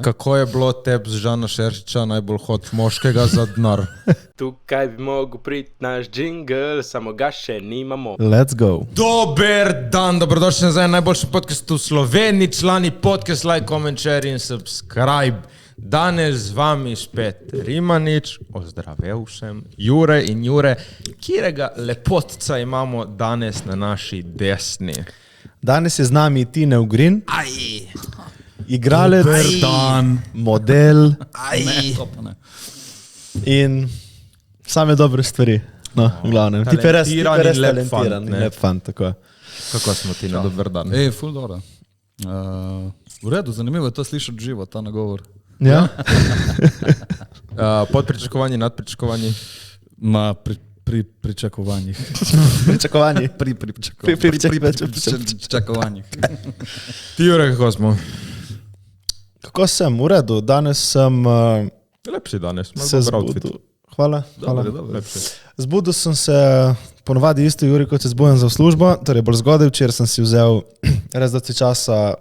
Kako je bilo tebi z Žana Šeršiča najbolj hod moškega za denar? Tukaj bi mogel priti naš džingl, samo ga še nimamo. Let's go. Dober dan, dobrodošli nazaj na najboljšem podcastu v Sloveniji, člani podcast, like, comment, share in subscribe. Danes z vami spet Rimanič, ozdravel sem, Jure in Jure, kjerega lepotca imamo danes na naši desni. Danes je z nami Tine Ugrin, igralec, model in same dobre stvari. No, glavnem. Ti je res talentiran in lep fant, tako. Kako smo ti na dober dan? Ful dobro. V redu, zanimivo je to slišati živo, ta nagovor. Ja? Pod pričakovanji, nad pričakovanji? Ma pri pričakovanjih. Pričakovanji. Pri pričakovanjih. Ti, Jure, kako smo? Kako sem? V redu. Danes sem Lepši danes, se malo bolj outfit. zbudil. Hvala. Lepši. Zbudil sem se ponovadi isto, Juri, kot se zbudem za službo, torej bolj zgodaj, včeraj sem si vzel res dosti časa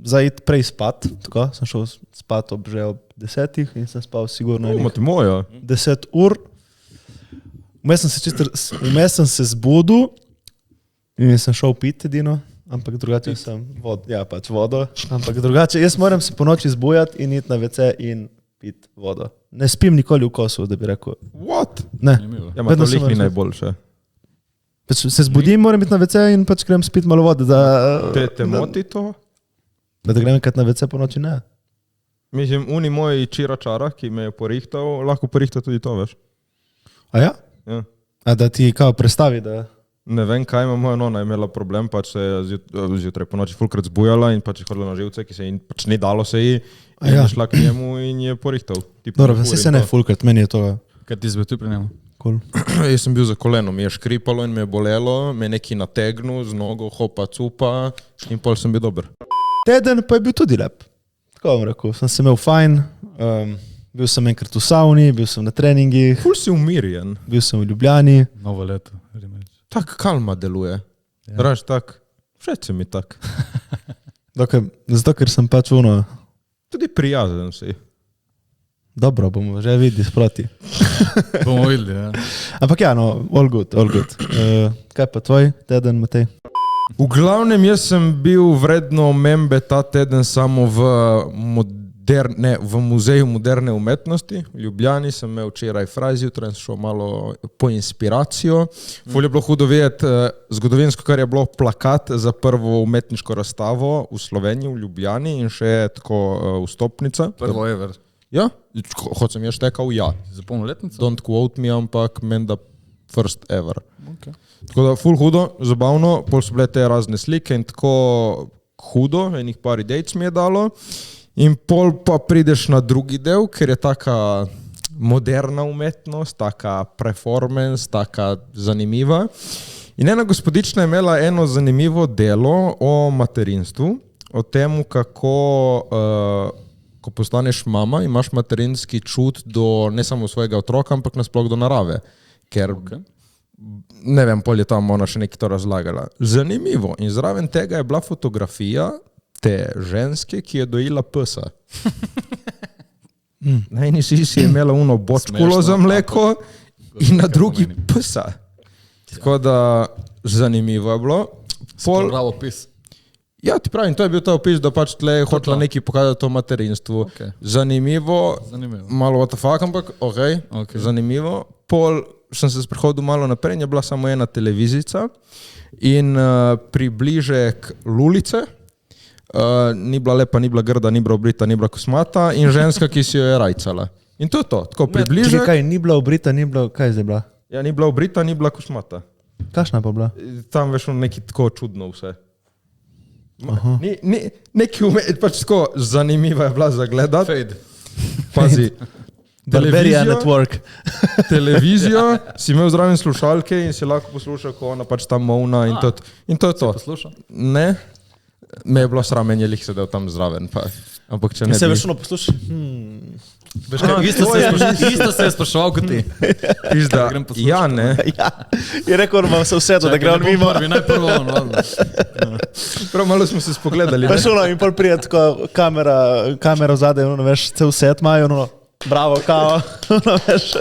za iti prej spat, tako, sem šel spat že ob 10 in sem spal sigurno Imate mojo? 10 ur. Vmes sem se zbudil in sem šel piti edino, ampak drugače sem vodo, ampak drugače, jaz moram se po noči zbujati in iti na WC in piti vodo. Ne spim nikoli v kosu, da bi rekel. What? Ne. Ja, ma Vedno to sem lih ni razumel. najboljše. Pač se zbudim, moram iti na WC in pač grem spiti malo vode, Te moti to? da grem enkrat na WC po noči, ne. Mislim, uni moj čiračara, ki me je porihtal, lahko porihta tudi to, veš? A ja? Ja. A da ti kao predstavi, da... Ne vem, kaj ima moja nona, je imela problem, pač se je zjutraj po noči fulkrat zbujala in pač je hodila na živce, ki se ji pač ni dalo se ji in je šla k njemu in je porihtal. Dobro, vsi se ne fulkrat, meni je to Kaj ti zbe tu pri njemu? cool. Jaz sem bil za koleno, mi je škripalo in me je bolelo, me je neki nategnil z nogo, hopa, cupa in pol sem bil dober. Teden pa je bil tudi lep. Tako vam rekel, sem se imel fajn, bil sem enkrat v sauni, bil sem na treningih, Ful si umirjen, bil sem v Ljubljani. Novo leto. Rimanič. tak kalma deluje. Ja. Raž tak, všeč se mi tak. Zato, ker sem pač ono, Tudi prijazen si. dobro bomo že videli sproti. Bomo videli, ja. Ampak ja, no, all good. Kaj pa tvoj teden, Matej? V glavnem, jaz sem bil vredno omembe ta teden samo v Muzeju moderne umetnosti. V Ljubljani sem imel včeraj fraj zjutraj, sem šel malo po inspiracijo. Ful je bilo hudo videti zgodovinsko, kar je bilo plakat za prvo umetniško razstavo v Sloveniji, v Ljubljani in še tako vstopnica. Prvo ever. Ja, hoď sem jaz tekal, ja. Za polnoletnico? Don't quote me, ampak menda first ever. Okay. Tako da ful hudo, zabavno, pol so bile te razne slike in tako hudo, enih par idejc mi je dalo. In pol pa prideš na drugi del, ker je taka moderna umetnost, taka performance, taka zanimiva. In ena gospodična je imela eno zanimivo delo o materinstvu, o tem, kako ko postaneš mama, imaš materinski čut do ne samo svojega otroka, ampak nasploh do narave. Ker, ne vem, pol je tam ona še nekaj to razlagala. Zanimivo. In zraven tega je bila fotografija te ženske, ki je dojila psa. Na eni si je imela uno bočkulo za mleko in na drugi psa. Tako da zanimivo je bilo. Prav opis. Ja, ti pravim, to je bil ta opis, da pač tle je hotela nekaj pokazati o materinstvu. Okay. Zanimivo, malo what the fuck, ampak okay. Zanimivo. Pol sem se sprehodil malo naprej, je bila samo ena televizica in približek lulice, ni bila lepa, ni bila grda, ni bila obrita, ni bila kosmata in ženska, ki si jo je rajcala. In to je to, tako približek. Kaj, ni bila obrita, ni bila, kaj je zdaj bila? Ja, ni bila obrita, ni bila kosmata. Kakšna pa bila? Tam veš nekaj tako čudno vse. Pač tako zanimiva je bila za gledati. Fade. Pazi. Barberia Network. Televizijo, si imel zraven slušalke in si lahko poslušal, ko ona pač tam molna in to je to. Poslušal? Ne, me je bilo sramenje, lih sedel tam zraven. Pa. Ampak če ne Se bi... veš ono poslušal? Veš kaj, isto se je spraševal kot ti. Pizda, Grem poslušat. ja, ne. Ja, je rekel, da se usedel, da gre on mimo. Najprvo on, valjda. Prav malo smo se spogledali. Pa šuno in pol prije tako kamera zadaj, ono, veš, cel set imajo, ono, bravo, kao, ono, veš.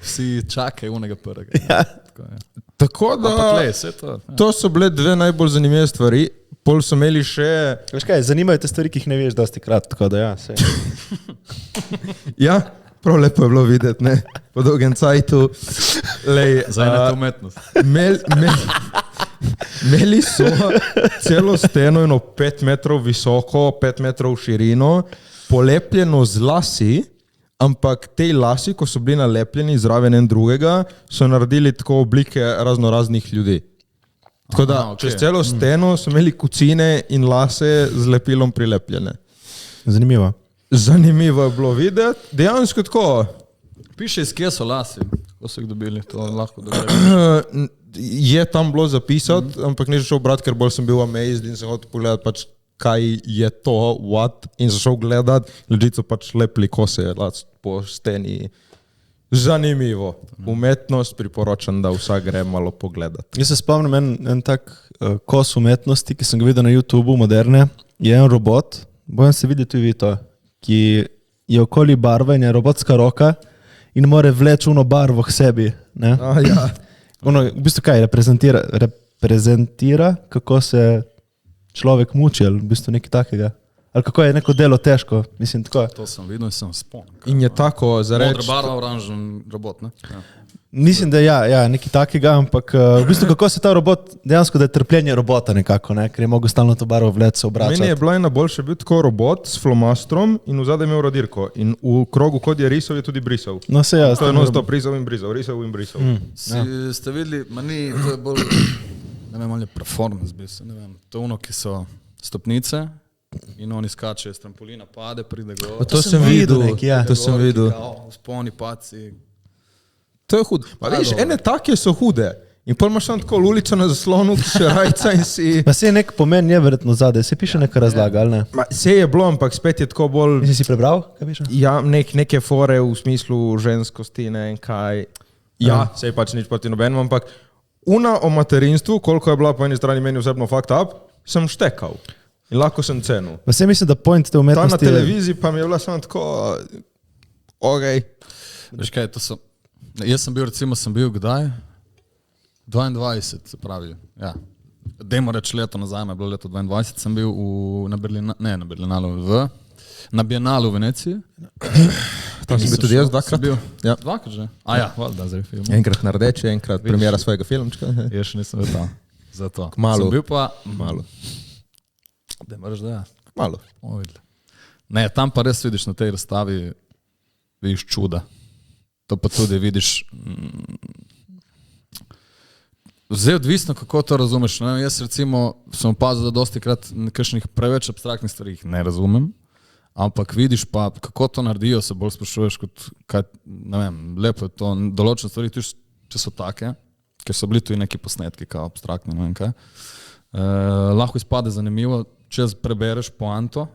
Vsi čakaj unega prvega. Ja. Tako je. Tako da, Ampak lej, vse to. Ja. to so bile dve najbolj zanimive stvari. Pol so imeli še, Veš kaj, zanimajo te stvari, ki jih ne veš dosti krat, tako da ja, sej. ja, prav lepo je bilo videti, ne, po dolgem cajtu. Lej, Zdaj je to umetnost. Imeli so celo steno, 5 metrov visoko, 5 metrov širino, polepljeno z lasi, ampak te lasi, ko so bili nalepljeni zraven en drugega, so naredili tako oblike raznoraznih ljudi. Tako da, Aha, okej. čez celo steno so imeli kucine in lase z lepilom prilepljene. Zanimivo. Zanimivo je bilo videti, dejansko tako. Piše, iz kje so lasi. Kako so jih dobili, to lahko dobiš. Je tam bilo zapisati, ampak nisem šel brati, ker bolj sem bil amazed in sem hotel pogledati, pač, kaj je to, what, in sem šel gledati, ljudje so pač lepili kose po steni. Zanimivo. Umetnost priporočam, da vsak gre malo pogledati. Jaz se spomnim en tak kos umetnosti, ki sem ga videl na YouTubeu, moderne, je en robot, bojim se videti tudi vi to, ki je okoli barve in je robotska roka in more vleči uno barvo k sebi. Ne? Ja. Ono, v bistvu kaj, reprezentira, kako se človek muči, ali v bistvu nekaj takega. Ali kako je neko delo težko, mislim tako. To sem videl in sem spomnil. In je tako za Modra reči. barva, oranžen robot, ne? Ja. Mislim, da ja, nekaj takega, ampak v bistvu kako se ta robot, dejansko da je trpljenje robota nekako, ne? Ker je mogel stalno to barvo vleči, se obračati. Meni je bila ena boljša, bil tako robot s flomastrom in v zadaj imel radirko. In v krogu, kot je risal, je tudi brisal. No se ja, To je non-stop risal in brisal, risal in brisal. Ste videli, mani, to je bolj, ne vem, ali je performance, ne vem, to je ono, ki so stopnice in oni skačejo z trampolina, pade, pride gor. To sem videl, nekaj, ja. to sem videl. Sponi, paci. To je hudo. Pa veš, ene take so hude. In pol imaš tam tako ulico na zaslonu, ki še rajca in si... Pa se je nek pomen je verjetno zadaj, se piše neka razlaga, ali ne? Ma, se je bilo, ampak spet je tako bolj... Mislim, si prebral, kaj piše? Ja, neke fore v smislu ženskosti, ne vem kaj. Ja, se je pač nič proti nobenem, ampak una o materinstvu, koliko je bila po eni strani meni osebno fucked up, sem štekal. In lahko sem cenil. Pa se mislim, da point te Ta na umetnosti je... televiziji pa mi je bila samo tako... Okay. Veš kaj, to so, jaz sem bil, recimo, sem bil kdaj? 22, se pravi, ja. Dajmo reči leto nazaj, je bilo leto 22, sem bil na Bienalu v Veneciji. Tam sem bil tudi jaz dvakrat. Bil, Ja. Dvakrat že? A ja, valjda, zdaj film. Enkrat na rdeče, enkrat premiera svojega filmčka. Jaz še nisem bil tam. Zato. Kmalu. Sem bil pa, Malo. dajmo reči, da ja. Malo. Bomo videli. Ne, tam pa res vidiš na tej razstavi, vidiš čuda. To pa tudi vidiš, zdaj odvisno, kako to razumeš. Ne? Jaz recimo sem opazil, da dosti krat nekakšnih preveč abstraktnih stvari ne razumem, ampak vidiš pa, kako to naredijo, se bolj sprašuješ, kot kaj, ne vem, lepo je to, določene stvari, tudi če so take, ker so bili tudi neki posnetki, kao abstraktni, ne vem kaj. Lahko izpade zanimivo, če prebereš poanto,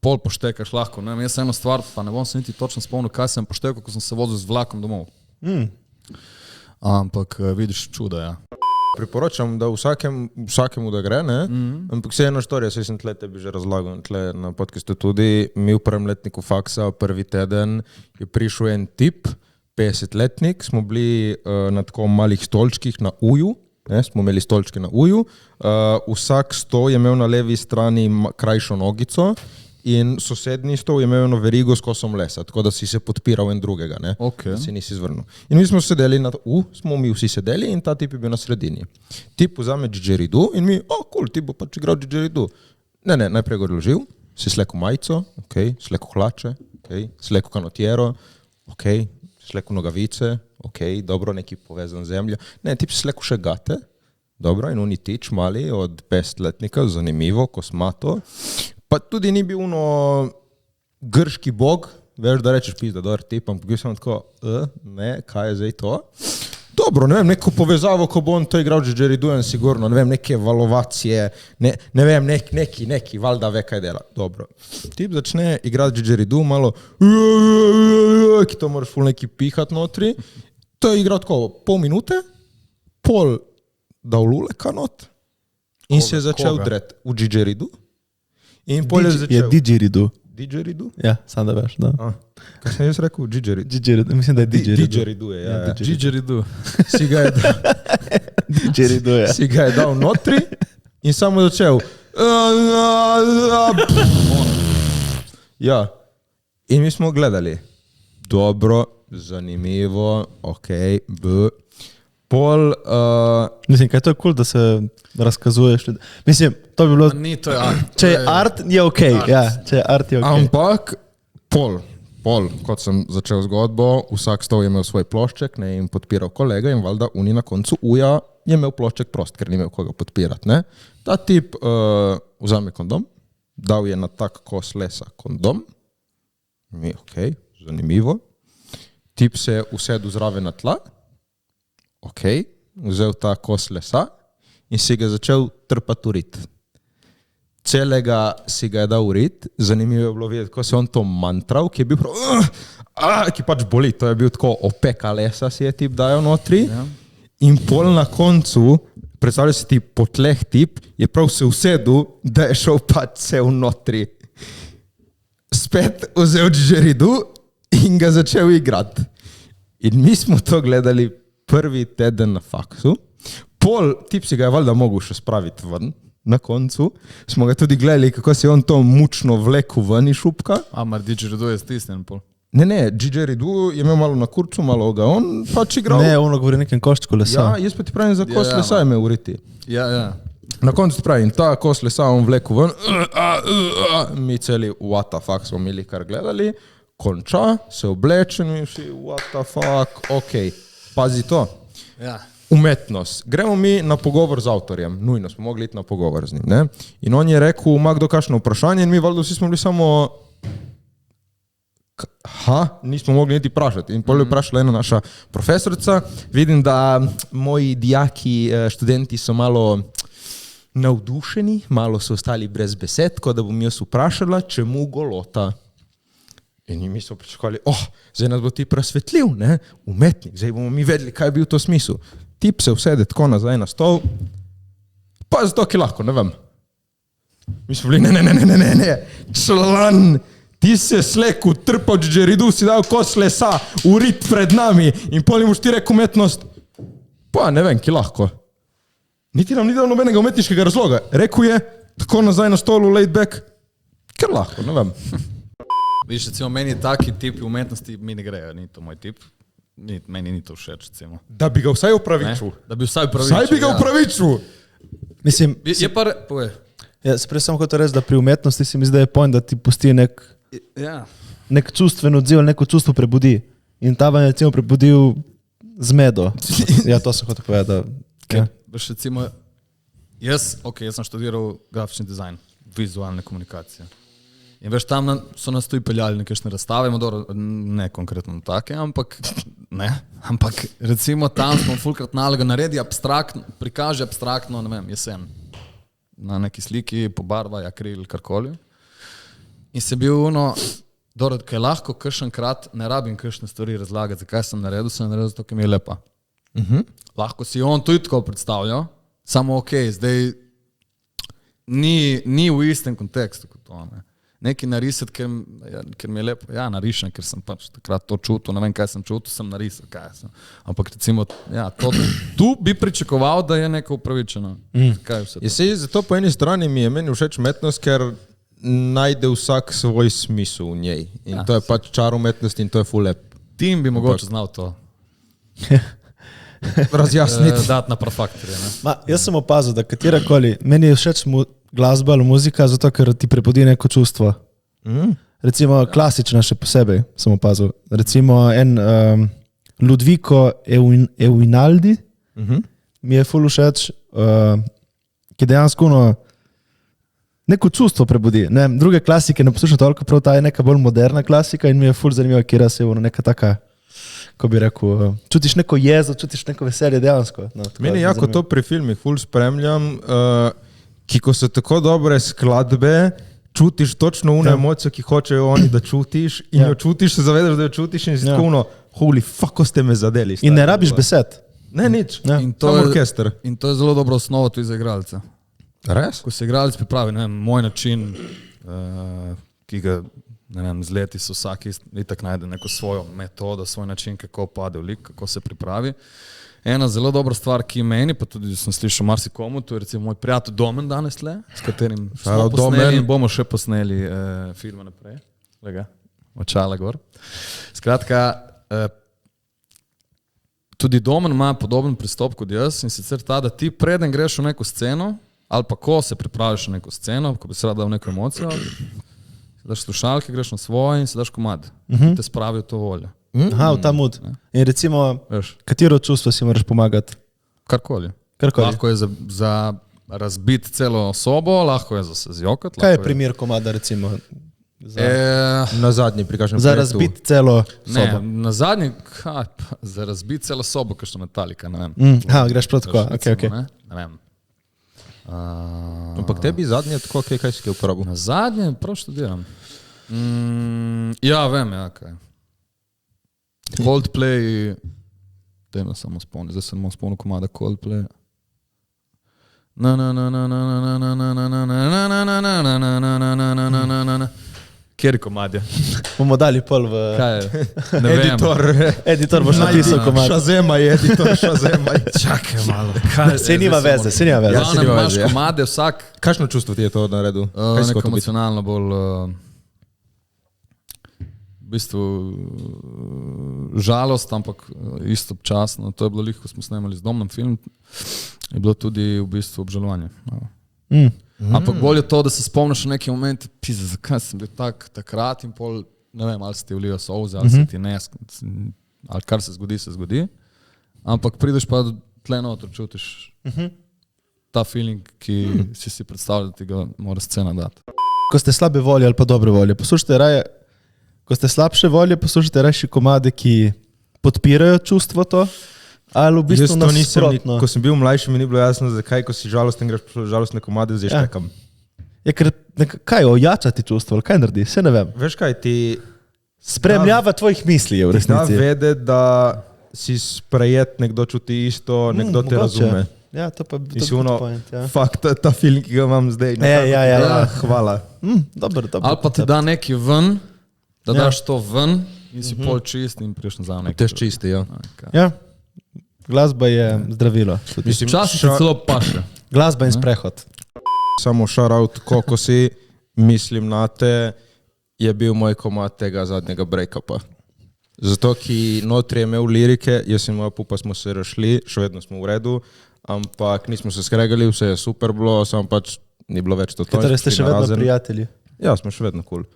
pol poštekaš lahko. Ne vem, jaz eno stvar, pa ne bom se niti točno spomnil, kaj sem poštekal, ko sem se vozil z vlakom domov. Ampak vidiš čuda, ja. Priporočam, da vsakemu da gre, ne? Ampak se eno štorija, saj sem tle tebi že razlagal, tle na podcastu tudi, mi v prvem letniku faksa, prvi teden je prišel en tip, 50-letnik, smo bili na tako malih stolčkih na uju, ne? Smo imeli stolčke na uju, vsak stol je imel na levi strani krajšo nogico in sosednji stol je imel eno verigo s kosom lesa, tako da si se podpiral en drugega, ne? Okay. Da si nisi zvrnil. In mi smo sedeli smo mi vsi sedeli in ta tip je bil na sredini. Tip vzame didgeridoo in mi, cool, tip bo pač igral didgeridoo. Ne, najprej ga odložil, si slekel majico, slekel hlače, slekel kanotiero, slekel nogavice, dobro, neki povezan zemljo. Ne, tip si slekel še gate, dobro, in oni tič mali od 50-letnika, zanimivo, kosmato. Pa tudi ni bil grški bog, veš, da rečeš pizda, dober tip, ampak bil sem tako, ne, kaj je zdaj to? Dobro, ne vem, neko povezavo, ko bo on to igral didgeridujem sigurno, ne vem, neke valovacije, ne vem, neki, valjda ve, kaj dela. Dobro. Tip začne igrati didgeridu, malo, ki to moraš ful neki pihat notri. To je igral tako pol minute, pol dal luleka not in se je začel dret v didgeridu. In pol je začel... Je didgeridu. Didgeridu? Ja, sam da veš, da. Kaj sem jaz rekel? Didgeridu. Didgeridu, mislim, da je didgeridu. Didgeridu je, ja. Didgeridu. Si ga je dal... Didgeridu je. Si ga je dal notri in samo začel. Ja. In mi smo gledali. Dobro, zanimivo, okej, Pol... Mislim, kaj to je cool, da se razkazuješ. Mislim, to bi bilo... Ni to je art. Če je art, je okej. Ja, če je art, je okej. Ampak pol, kot sem začel zgodbo, vsak stol je imel svoj plošček, ne, in podpiral kolega in valjda uni na koncu uja je imel plošček prost, ker ni imel koga podpirati, ne. Ta tip vzame kondom, dal je na tak kos lesa kondom, mi okej, zanimivo. Tip se je usedel zraven na tla, okej, vzel ta kos lesa in si ga začel trpati urit. Celega si ga je dal urit, zanimivo je bilo videti, ko se on to mantral, ki je bil ki pač boli, to je bil tako opeka lesa si je tip dajal notri. Ja. In pol na koncu, predstavljaj si ti po tleh tip, je prav se usedel, da je šel pač cel notri. Spet vzel didgeridu in ga začel igrati. In mi smo to gledali prvi teden na faksu. Pol tip si ga je valjda mogel še spraviti ven. Na koncu smo ga tudi gledali, kako si on to mučno vlekel ven iz šupka. Amar didgeridu je stisnen pol. Ne, didgeridu je imel malo na kurcu, malo ga on pač igral. Ne, ono govori nekem koščku lesa. Ja, jaz pa ti pravim, za kos lesa je imel uriti. Ja. Na koncu ti pravim, ta kos lesa on vlekel ven, mi celi what the fuck smo imeli kar gledali, konča, se oblečen in vsi what the fuck, okej, pazi to. Ja. Umetnost. Gremo mi na pogovor z avtorjem. Nujno smo mogli iti na pogovor z njim. Ne? In on je rekel, ima kdo kakšno vprašanje in mi valjda vsi smo bili samo nismo mogli niti vprašati. In pol je vprašala ena naša profesorica. Vidim, da moji dijaki, študenti so malo navdušeni, malo so ostali brez besed, tako da bom jaz vprašala, čemu golota. In mi so pričakovali, zdaj nas bo ti presvetljiv, ne? Umetnik, zdaj bomo mi vedeli, kaj je bil to smisel. Tip se usede tako nazaj na stol, pa zato, ki lahko, ne vem. Mi smo bili, ne, član, ti se sleku, trpal didgeridu, si dal kos lesa, urit pred nami in pol imaš ti rekel umetnost, pa ne vem, ki lahko. Niti nam ni dal nobenega umetniškega razloga. Rekel je, tako nazaj na stolu, laid back, ker lahko, ne vem. Viš, recimo, meni taki tipi umetnosti mi ne grejo, ni to moj tip. Meni ni to všeč, recimo. Da bi ga vsaj upravičil. Da bi vsaj upravičil. Vsaj bi ga upravičil. Mislim, je pa, povej. Jaz prej sem hotel reči, da pri umetnosti si mi zdaj je point, da ti pusti nek čustven odziv, neko čustvo prebudi. In ta vam je recimo prebudil zmedo. Ja, to sem hotel povedati. Veš, recimo, jaz sem študiral grafični dizajn, vizualne komunikacije. In veš, tam so nas tudi peljali nekešne razstave, ne konkretno take, ampak recimo tam smo fulkrat naloga naredi abstraktno, prikaže abstraktno, ne vem, jesen. Na neki sliki, pobarvaj, akril, karkoli. In se bil kaj lahko kakšenkrat ne rabim kakšne stvari razlagati, zakaj sem naredil zato, ker mi je lepa. Lahko si on tudi tako predstavljal, samo zdaj ni v istem kontekstu kot to, ne. Nekaj narisati, ker mi je lepo, narišem, ker sem pač takrat to čutil, ne vem, kaj sem čutil, sem narisal, kaj sem. Ampak recimo, tu bi pričakoval, da je neko upravičeno. Kaj vse to? Zato po eni strani mi je meni všeč umetnost, ker najde vsak svoj smisel v njej. In to je pač čar umetnosti in to je ful lep. Tim bi mogoče znal to razjasniti. Dati na prafaktorje. Jaz sem opazil, da katerakoli, meni je všeč glasba ali muzika, zato ker ti prepodi neko čustvo. Recimo klasična še posebej, sem opazil. Recimo Ludviko Einaudi mi je ful všeč, ki dejansko neko čustvo prebudi. Ne, druge klasike ne poslušam toliko, prav ta je neka bolj moderna klasika in mi je ful zanimiva, kjer se je neka taka ko bi rekel, čutiš neko jezo, čutiš neko veselje dejansko. No, Meni jako to pri filmih ful spremljam, ki ko so tako dobre skladbe, čutiš točno une emocijo, ki hočejo oni, da čutiš in jo čutiš, se zavedaš, da jo čutiš in si tako ono, holy fuck, ko ste me zadeli. In ne rabiš besed. Ne, nič. In to Samo je- orkester. In to je zelo dobra osnova tudi za igralce. Res? Ko se igralec pripravi, ne vem, moj način, ki ga, ne vem, z leti so vsak itak najde neko svojo metodo, svoj način, kako pade v lik, kako se pripravi. Ena zelo dobra stvar, ki meni, pa tudi sem slišal marsikomu, to je recimo moj prijatelj Domen danes tle, s katerim smo Šalo, posneli Domen. in bomo še posneli filme naprej. Lega, očala gor. Skratka, tudi Domen ima podoben pristop kot jaz in sicer ta, da ti preden greš v neko sceno, ali pa ko se pripraviš na neko sceno, ko bi se rad dal neko emocijo, si daš slušalke, greš na svoje in si daš komad. Te spravi v to voljo. Aha, v ta mood. In recimo, Veš, katero čustvo si moraš pomagati? karkoli. Karkoli. Lahko je za razbiti celo sobo, lahko je za se zjokati. Kaj je lahko primer komada recimo? Za, Na zadnji prikažem za razbiti celo sobo. Ne, na zadnji, kaj pa, za razbiti celo sobo, kakšna metalika, ne vem. Aha, greš prav tako. Veš, Okay, okay. recimo, ne vem. Ampak tebi zadnje tako, kaj si kaj uporabil? Na zadnje prav študiram. Ja, vem, ja, kaj. Coldplay, dajme samo spomni, zdaj sem spomnil komada Coldplay. Kjeri komad je? Bomo dali pol v... Kaj je? Ne vem. Editor boš napisal komad. Šazemaj, editor, šazemaj. Čakaj malo. Se nima veze, se nima veze. Ja, se nima imaš veze, ja. komade vsak Kakšno čustvo ti je to naredil? Kaj si neko hotel biti? emocionalno bolj v bistvu žalost, ampak istočasno. To je bilo lih, ko smo snemali z Domnom film, je bilo tudi v bistvu obžalovanje. Ampak bolje to, da se spomniš v neki momenti, pizda, zakaj sem bil takrat in pol, ne vem, ali se ti vlijo solze, ali se ti ne, ali kar se zgodi. Ampak prideš pa tle noter, čutiš ta feeling, ki si predstavljal, da ti ga mora scena dati. Ko ste slabe volje ali pa dobre volje, poslušajte raje, ko ste slabše volje, poslušajte raje komade, ki podpirajo čustvo to, ali v bistvu Jaz to nisem, nasprotno. ko sem bil mlajši, mi ni bilo jasno, zakaj, ko si žalosten, greš po žalostne komade, zdaj Ja. štekam. Je, ker kaj ojačati čustvo, ali kaj naredi, se ne vem. Veš kaj, ti Spremljava tvojih misli je v da resnici. vede, da si sprejet, nekdo čuti isto, nekdo te mogoče. razume. Ja, to pa In si good ono, point, ja. fakt, ta film, ki ga imam zdaj. Ja. Hvala. Dobro. Ali pa ti da nekaj ven, da Ja. daš to ven in si pol čist in priješ nazaj v nekaj. Tež čisti, ja. Ja, glasba je zdravilo. Mislim, Včasih se celo paše. Glasba in sprehod. samo shoutout, koliko si, mislim na te, je bil moj komad tega zadnjega break-upa. Zato, ki notri je imel lirike, jaz in moja pupa smo se razšli, še vedno smo v redu, ampak nismo se skregali, vse je super bilo, samo pač ni bilo več to. Torej ste še vedno prijatelji. Ja, smo še vedno kul.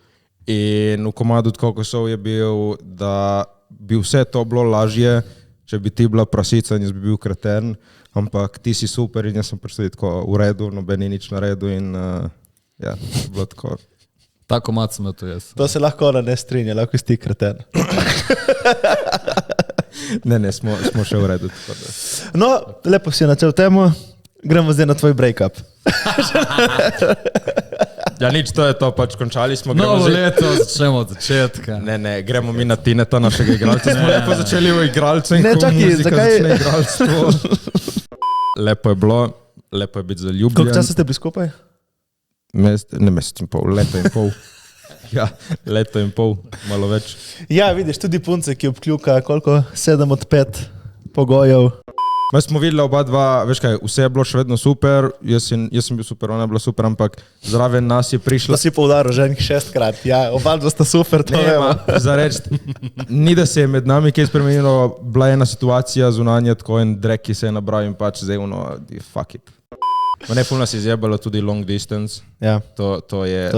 In v komadu od Kokosov je bil, da bi vse to bilo lažje, če bi ti bila prasica in jaz bi bil kreten, ampak ti si super in jaz sem pač tudi tako v redu, noben ni nič na redu in ja, bilo tako. Ta komad sem imel to jaz. To se lahko ona ne strinja, lahko si ti kreten. Ne, smo še v redu. Tako da. No, lepo si načel temu, gremo zdaj na tvoj break-up. Ja, nič, to je to, pač končali smo. Novo gremo zdaj- leto, začnemo od začetka. Ne, gremo mi na Tineta, našega igralca. Smo lepo začeli v igralcu in Ne, ko čakaj, muzika zakaj- začne igralstvo. Lepo je bilo, lepo je biti zaljubljen. Koliko časa ste bili skupaj? Mesec in pol, leto in pol. Ja, leto in pol, malo več. Ja, vidiš, tudi punce, ki obkljuka, koliko? 7 od 5 pogojev. Mi smo videli oba dva, veš kaj, vse je bilo še vedno super, jaz sem bil super, ona je bila super, ampak zraven nas je To prišla. si poudaril že enih 6krat. Ja, oba dva sta super, to Ne, vemo. za reči, ni da se je med nami kaj spremenilo, bila je ena situacija zunanja, tako en drek, ki se je nabral in pač zdaj ono, fuck it. Ma ne, fulno si izjebalo tudi long distance, Ja, to je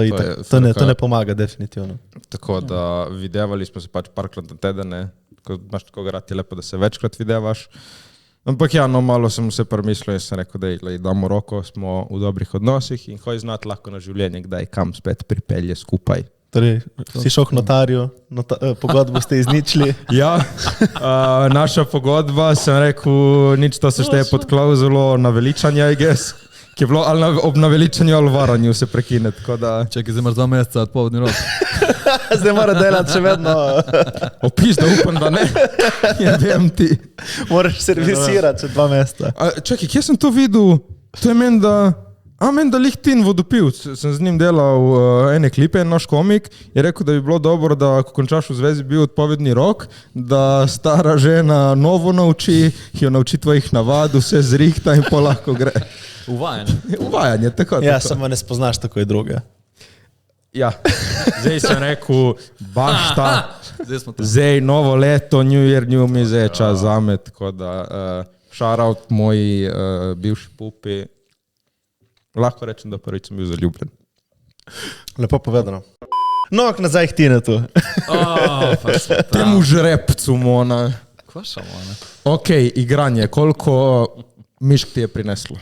to ne pomaga, definitivno. Tako da videvali smo se pač parkrat na teden, ne. Ko imaš tako rad, je lepo, da se večkrat videvaš. Ampak ja, no, malo sem se premislil in sem rekel, da damo roko, smo v dobrih odnosih in hoj znati lahko na življenje, kdaj kam spet pripelje skupaj. Torej, si šel k notarju, pogodbo ste izničili. Ja, naša pogodba, sem rekel, nič to se šteje pod klauzulo naveličanja, I guess, ki je bilo ali ob naveličanju ali varanju se prekine, tako da... Čekaj, zdaj imaš 2 meseca odpovedni rok. Zdaj mora delati še vedno. Opis, da upam, da ne. Ja, vem ti. Moraš servisirati še 2 meseca. Čekaj, kje sem to videl? To je meni, da Lihtin vodopivc. Sem z njim delal ene klipe, naš komik, je rekel, da bi bilo dobro, da ko končaš v zvezi bil odpovedni rok, da stara žena novo nauči, jo nauči tvojih navad, vse zrihta in pa lahko gre. Uvajanje, tako. Ja, samo ne spoznaš tako je druge. Ja, zdaj sem rekel, baš ta, zdaj novo leto, New Year, New Me, zdaj je čas zame, tako da shout out moji bivši pupi. Lahko rečem, da prvič sem bil zaljubljen. Lepo povedano. No, nazaj k Tinetu. Temu žrebcu, Mona. Kva šamona? Ok, igranje, koliko mišk ti je prineslo?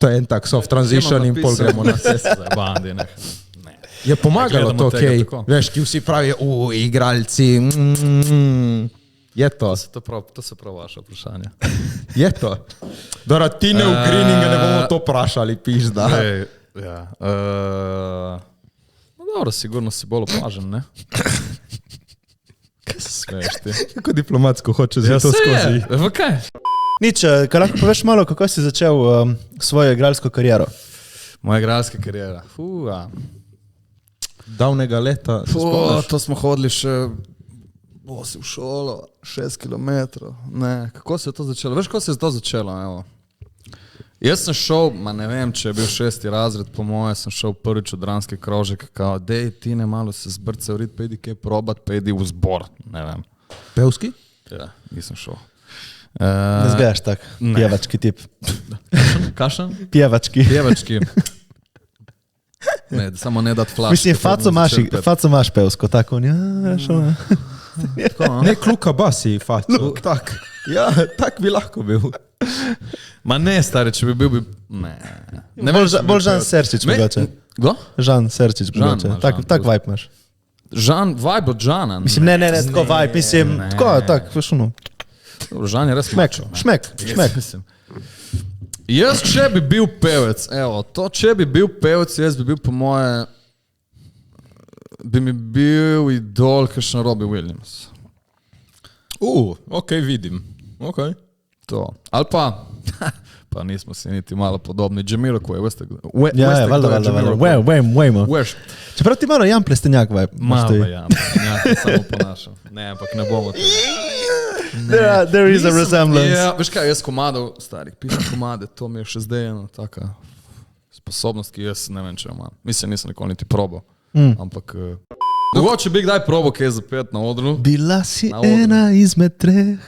To je en tak soft transition in pol gremo na cest. Je pomagalo to, ok, veš, ki vsi pravijo, igralci, je to. To se prav vaše vprašanje. Je to. Dora, ti ne v greeninga ne bomo to vprašali, pizda. Ja. No dobro, sigurno si bolj opažen, ne? Kaj se smeješ ti? Kako diplomatsko hoče zdaj to skozi. V kaj? Nič, kaj lahko poveš malo, kako si začel svojo igralsko kariero? Moja igralska karijera. Davnega leta, se spomniš? To smo hodili še bosi v šolo, 6 km. Ne, kako se je to začelo? Veš, kako se je to začelo? Evo. Jaz sem šel, ne vem, če je bil 6. razred, po moje sem šel prvič v dramski krožek, kao, dej, ti ne malo se zbrce v rit, pejdi kaj probat, pejdi v zbor, ne vem. Pevski? Ja, nisem šel. Ne zgledaš tak, pjevački tip. Kašan? Pjevački. Ne, samo ne dat flash. Mislim, faco imaš pevsko, tako, ja, šel. Ne, kluka basi, faco. Tak. Ja, tak bi lahko bil. Ma ne, stari, če bi bil, ne. Bolj Žan Serčič mogoče. Kdo? Žan Serčič mogoče. Tak vibe imaš. Žan, vibe od Žana. Mislim, ne, tako vibe, mislim, tako, veš ono. Žan je res Šmek. Jaz, če bi bil pevec, če bi bil pevec, jaz bi bil po moje, bi mi bil idol, kakšen Robbie Williams. Ok, vidim. Ok. To. Ali pa nismo si niti malo podobni. Jamiroquai, veste kdo? Ja, valjda. Waymo. Čeprav ti malo Jan Plestenjak vibe. Malo Jan Plestenjak, samo ponašam. Ne, ampak ne bomo te. There is a resemblance. Ja, veš kaj, jaz komadov, starih, pišem komade, to mi je še zdaj ena taka sposobnost, ki jaz ne vem, če imam. Mislim, nisem nikoli niti probal, ampak mogoče bi kdaj probal kaj zapet na odru. Bila si ena izmed 3.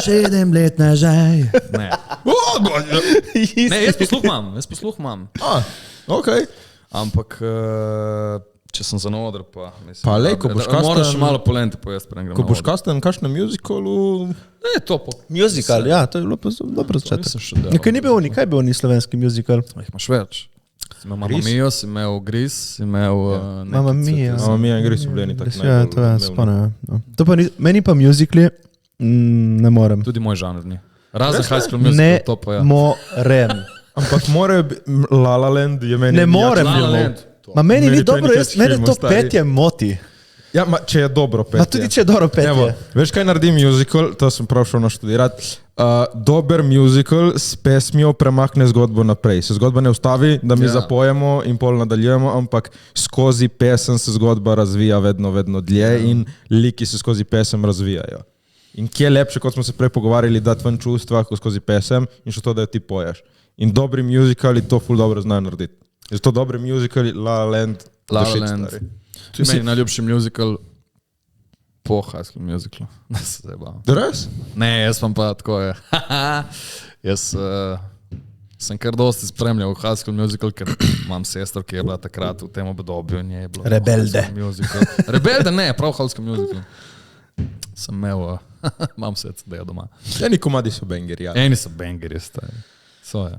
7 let nazaj. Ne. Ne, jaz posluh imam. Ok. Ampak če sem za odr, pa mislim. Pa lej, ko boš kasten... Moraš malo polente pojesti, preden grem ko boš kasten, kakšno musicalu... Ne, to po... Musical, ja, to je bilo dobro začetek. Nekaj ni bil, kaj bil ni slovenski musical? Imaš več. Si imel Mamma Mio, si imel Gris, si imel... Mamma Mia. Mamma Mia in Gris so bili tak najbolj... Ja, to je, spomnim. Meni pa musicali ne morem. Tudi moj žanr ni. Razen High School Musical, to pa ja. Ne morem. Ampak morajo La La Land je meni... Ne morem. La La Land. Ma meni ni dobro, mene to petje moti. Ja, če je dobro petje. Ma tudi če je dobro petje. Evo, veš kaj naredi musical, to sem prav šel naštudirati. Dober musical s pesmijo premakne zgodbo naprej. Se zgodba ne ustavi, da mi zapojemo in pol nadaljujemo, ampak skozi pesem se zgodba razvija vedno dlje in liki se skozi pesem razvijajo. In kje je lepše, kot smo se prej pogovarjali, dati ven čustva skozi pesem in še to, da jo ti poješ. In dobri musicali to ful dobro znajo narediti. Zato dobri musicali, La La Land, La La Land. To je meni najljubši musical po High School Musicalu. Ne se zdaj bavim. Res? Ne, jaz pa tako je. Jaz sem kar dosti spremljal High School Musical, ker imam sestro, ki je bila takrat v tem obdobju. Rebelde. Rebelde ne, prav High School Musical. Sem imel, imam vse CD doma. Eni komadi so bangeri, ja. Eni so bangeri, stari. So, ja.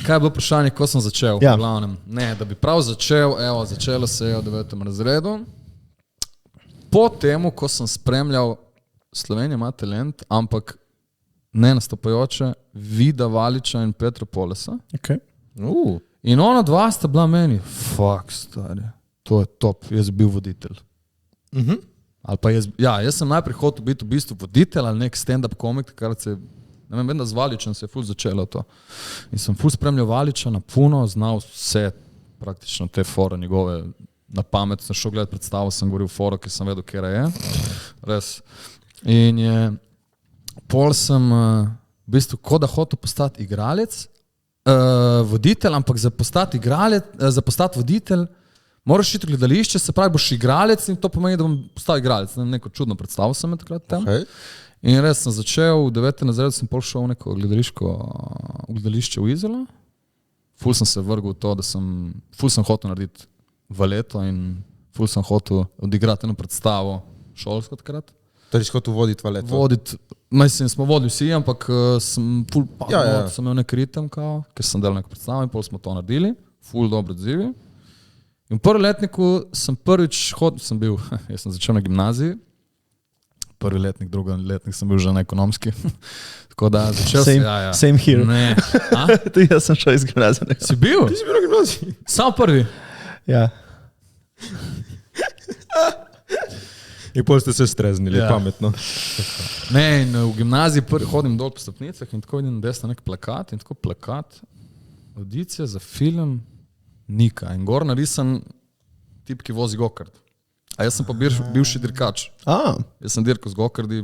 Kaj je bilo vprašanje, ko sem začel? Ja. V glavnem. Ne, da bi prav začel, začelo se je v 9. razredu. Po temu, ko sem spremljal Slovenija ima talent, ampak ne nastopajoče, Vida Valiča in Petra Polesa. Okay. In ona dva sta bila meni, fuck, stari, to je top, jaz bi bil voditelj. Ali pa jaz sem najprej hotel biti v bistvu voditelj ali nek stand-up komik, takrat se, ne vem, da z Valičem se je ful začelo to. In sem ful spremljal Valiča na puno, znal vse praktično te fore njegove na pamet, sem šel gledati predstavo, sem govoril foro, ker sem vedel, kjera je. Res. In je, pol sem v bistvu kot da hotel postati igralec, voditelj, ampak za postati voditelj moraš iti v gledališče, se pravi, boš igralec in to pomeni, da bom postal igralec. Neko čudno predstavo sem je takrat tam. Okay. In res sem začel, v 9. razredu sem pol šel v neko gledališče v Izolo. Ful sem se vrgel v to, ful sem hotel narediti valeto in ful sem hotel odigrati eno predstavo šolsko takrat. Torej, hotel voditi valeto? Mislim, smo vodili vsi, ampak sem ful padel, sem imel nek ritem, ker sem delal neko predstavo in pol smo to naredili. Ful dobro odzivi. In v prvem letniku sem prvič hodil, jaz sem začel na gimnaziji, prvi letnik, drugi letnik sem bil že na ekonomski. Tako da začel sem... Same here. Ne. Tudi jaz sem šel iz gimnazije. Si bil? Ti si bil na gimnaziji? Sam prvi? Ja. In pol ste se streznili, pametno. Ne, in v gimnaziji hodim dol po stopnicah in tako vidim desno nek plakat in tako plakat, audicija za film Nika. In gor narisan tip, ki vozi gokart. A jaz sem pa bivši dirkač. Jaz sem dirkal z gokardi.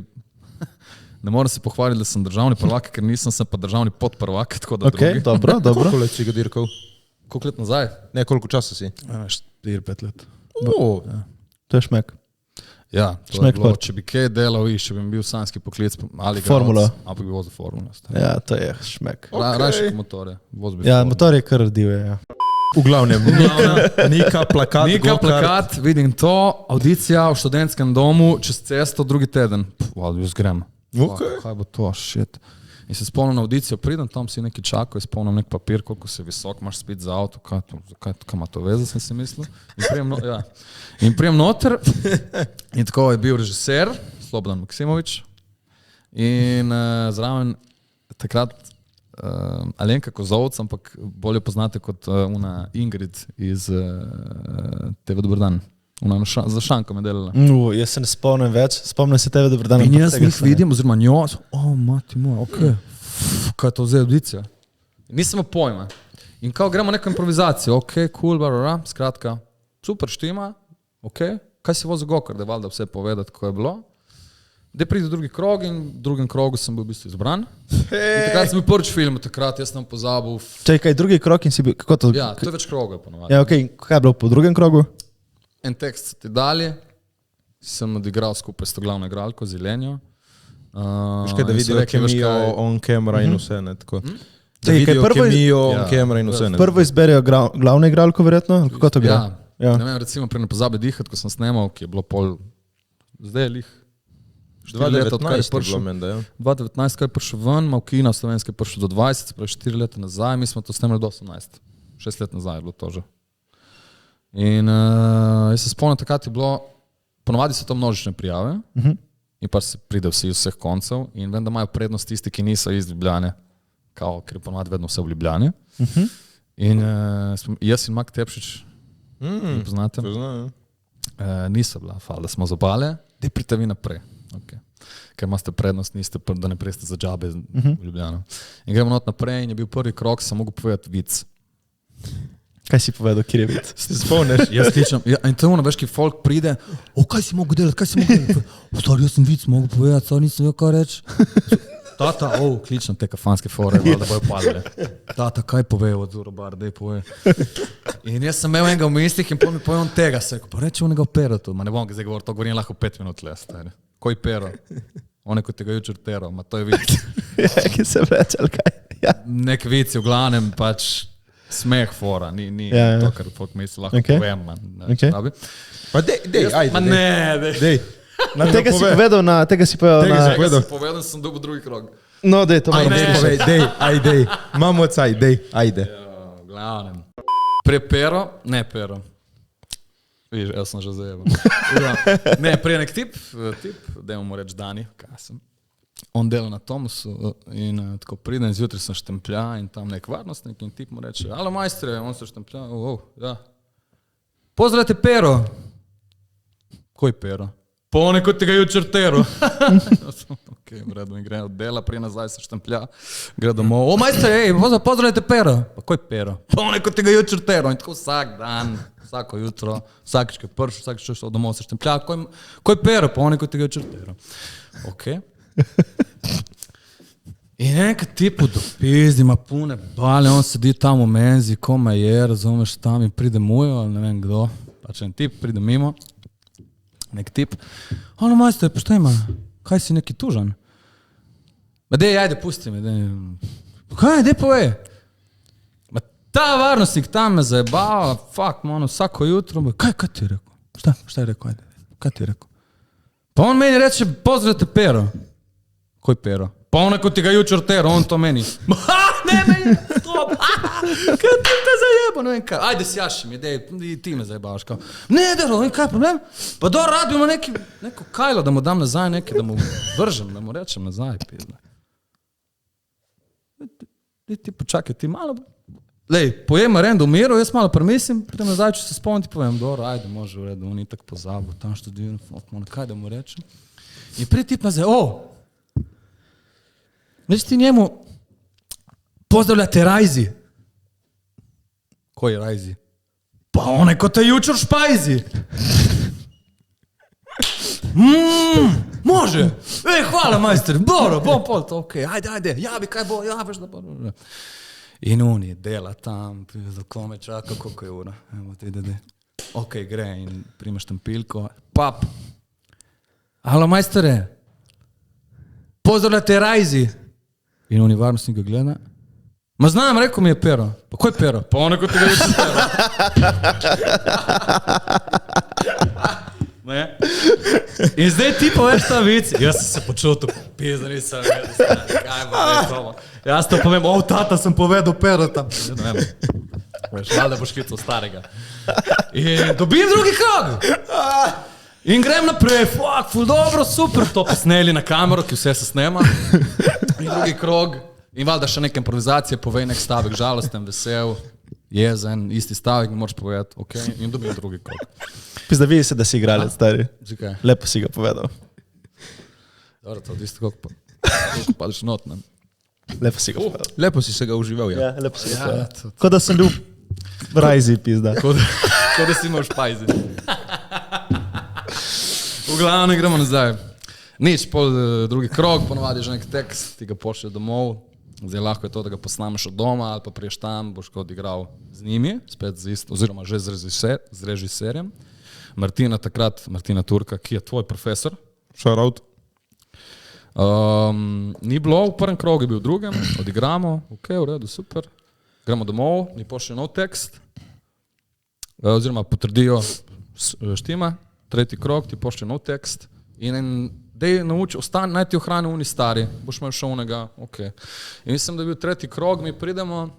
Ne moram se pohvaliti, da sem državni prvak, ker nisem pa državni podprvak, tako da drugi. Dobro. Koliko let si ga dirkal? Koliko let nazaj? Ne, koliko časa si? 4-5 let. To je šmek. Ja, to je bilo, če bi kaj delal, če bi bil sanski poklic ali Formula. Ali bi vozil Formula. Ja, to je šmek. Rajši kot motore. Ja, motor je kar divje, ja. V glavnem, Nika, plakat, vidim to, audicija v študentskem domu, čez cesto, drugi teden. Jaz grem. Kaj bo to, shit. In se spomnim na audicijo, pridem, tam si nekaj čakal, spomnim nek papir, koliko si visok, imaš spit za avto, kaj ima to veze, sem si mislil. In prijem noter, in tako je bil režiser, Slobodan Maksimovič, in zraven takrat Alenka Kozovc, ampak bolje poznate kot Ingrid iz TV Dober dan. Za Šankom je delala. Jaz se ne spomnim več, spomnim se TV Dober dan. In jaz njih vidim, oziroma njo, mati moj, kaj je to zdaj audicija? Nisem imel pojma. In kao gremo neko improvizacijo, cool, skratka, super štima, kaj si vozil gokar, da je valjda vse povedati, kako je bilo. Da pride drugi krog in v drugem krogu sem bil v bistvu izbran. In takrat sem bil prvič film, takrat jaz sem pozabil. Čakaj, drugi krog in si bil, kako to? Ja, to je več krogov ponovadi. Ja, kaj je bilo po drugem krogu? En tekst ti dali, sem odigral skupaj s to glavno igralko, Zelenjo. Škaj, da vidijo kemijo on camera in vse, ne tako. Da vidijo kemijo on camera in vse, ne. Prvo izberejo glavno igralko, verjetno? Kako to gre? Ja. Ne vem, recimo, prej ne pozabi dihati, ko sem snemal, ki je bilo pol, zdaj je lih. 2019 je bilo menda, ja. 2019, kaj je prišel ven, Malkina v Slovenske je prišel do 20, pravi 4 leta nazaj, mi smo to snemali do 18. 6 let nazaj je bilo to že. In jaz se spomnim, takrat je bilo, ponovadi so to množične prijave in pa se pride vsi iz vseh koncev in vem, da imajo prednost tisti, ki niso iz Ljubljane, ker je ponovadi vedno vse v Ljubljani. In jaz in Mak Tepšič, poznate? Poznam, ja. Niso bila, da smo zabale, da pridite vi naprej. Ker imate prednost, da ne preste za džabe v Ljubljano. In gremo not naprej in je bil prvi krok, sem mogel povedati vic. Kaj si povedal, kjer je vic? Se spomniš? Jaz kličem, in to veš, ki folk pride, kaj si mogel delati, Stari, jaz sem vic mogel povedati, stari, nisem jo kaj reči. Tata, kličem te kafanske fore, da bojo padle. Tata, kaj pove od Zurobar, daj pove. In jaz sem imel enega v mislih in pol mi povem tega, se rekel, pa reči onega opera tu, ma ne bom, zdaj govoril, to govorim lahko 5 minut le, stari. Koji pero? One, ko tega jučer tero, ma to je vic. Ja, ki se vreče, ali kaj? Ja. Nek vic je v glavnem pač smeh fora, ni to, kar folk misli, lahko povem, man. Pa dej, ajde. Ma ne, dej. Tega si povedal, Tega si povedal, sem dobil drugi krog. No, dej, to moram Povej, dej, ajde, imamo caj, dej, ajde. Glavnem. Pero, ne pero. Viš, jaz sem že zajebal. Ne, prije nek tip, dajmo mu reči Dani, kaj sem. On dela na Tomusu in tako pridem zjutraj sem štemplja in tam nek varnostnik in tip mu reče, alo majstre, on se štemplja, ja. Pozdravite Pero. Koj Pero? Pa onaj, kot ti ga jučer tero. Ok, v redu, in gre od dela, prije nazaj se štemplja, gre domov. O, majster, pozdravite Pero. Pa koj Pero? Pa onaj, kot ti ga jučer tero. In tako vsak dan, vsako jutro, vsakič, ko je prš, vsakič, ko je domov se štemplja. Koj Pero? Pa onaj, kot ti ga jučer tero. Ok. In enkrat tipu do pizdi, ima pune bale, on sedi tam v menzi, kome je, razumeš, tam in pride mujo, ali ne vem kdo. Pač en tip pride mimo. Nek tip, ono majster, pa šta ima, kaj si neki tužan? Ma dej, ajde, pusti me, dej. Kaj, dej povej? Ma ta varnostnik tam me zajebava, fuck, ono, vsako jutro, kaj ti je rekel? Šta je rekel, ajde, kaj ti je rekel? Pa on meni reče, pozdravite Pero. Koj Pero? Pa ono, ko ti ga jučer tero, on to meni. Ne, meni, stop, kaj ti te zajeba, ne vem kaj. Ajde, sjaši mi, dej, ti me zajebavaš, kao. Ne, dero, kaj je problem? Pa do rabimo neko kajlo, da mu dam nazaj nekaj, da mu vržem, da mu rečem nazaj, pizda. Ti počakaj, ti malo, lej, pojem arendu v miru, jaz malo premislim, pridem nazaj, če se spomnim, ti povem, dobro, ajde, može v redu, on je tak pozabil, tam študiram, kaj da mu rečem. In prije tip nazaj, već ti njemu pozdravljate Rajzi. Koji Rajzi? Pa onaj ko te jučer špajzi. Može. Hvala majster, dobro, bom to, okej, ajde, javi kaj bo, javiš da bo. In on je dela tam, kome čaka, koliko je ura. Evo ti ide. Okej, gre in primaš štampilko. Pap. Halo majstere. Pozdravljate Rajzi. In on je varnostnik ga gleda. Ma znam, rekao mi je Pero. Pa ko je Pero? Pa onaj ko ti ga je Pero. Ne? In zdaj ti poveš ta vic. Jaz sem se počutil, pizda nisem vedel, kaj bo to. Jaz to povem, tata sem povedal Pero tam. Ne vem. Veš, valjda boš klical starega. In dobim drugi krog. In grem naprej, ful dobro, super, to pa sneli na kamero, ki vse se snema. In drugi krog. In valjda še neke improvizacije, povej nek stavek, žalosten, vesel, jezen, isti stavek, moraš povedati, ok, in dobim drugi krog. Pizda, vidi se, da si igralec, stari. Zakaj? Lepo si ga povedal. Dobro, to isto kako padeš not, ne? Lepo si ga povedal. Lepo si se ga užival, ja. Ja, lepo si ga povedal. Kot da sem bil v Rajzi, pizda. Kot da si imel špajzi. V glavnem gremo nazaj. Nič, pol drugi krog, ponovadi že nek tekst, ti ga pošlje domov. Zdaj lahko je to, da ga posnameš od doma ali pa priješ tam, boš kot igral z njimi, spet z isto, oziroma že z režiserjem. Martina takrat, Martina Turka, ki je tvoj profesor. Shoutout. Ni bilo v prvem krogu, je bil v drugem, odigramo, ok, v redu, super. Gremo domov, mi pošlje nov tekst, oziroma potrdijo štima, tretji krog, ti pošlje nov tekst in dej nauči, naj ti ohrani oni stari, boš imel še onega, ok. In mislim, da je bil tretji krog, mi pridemo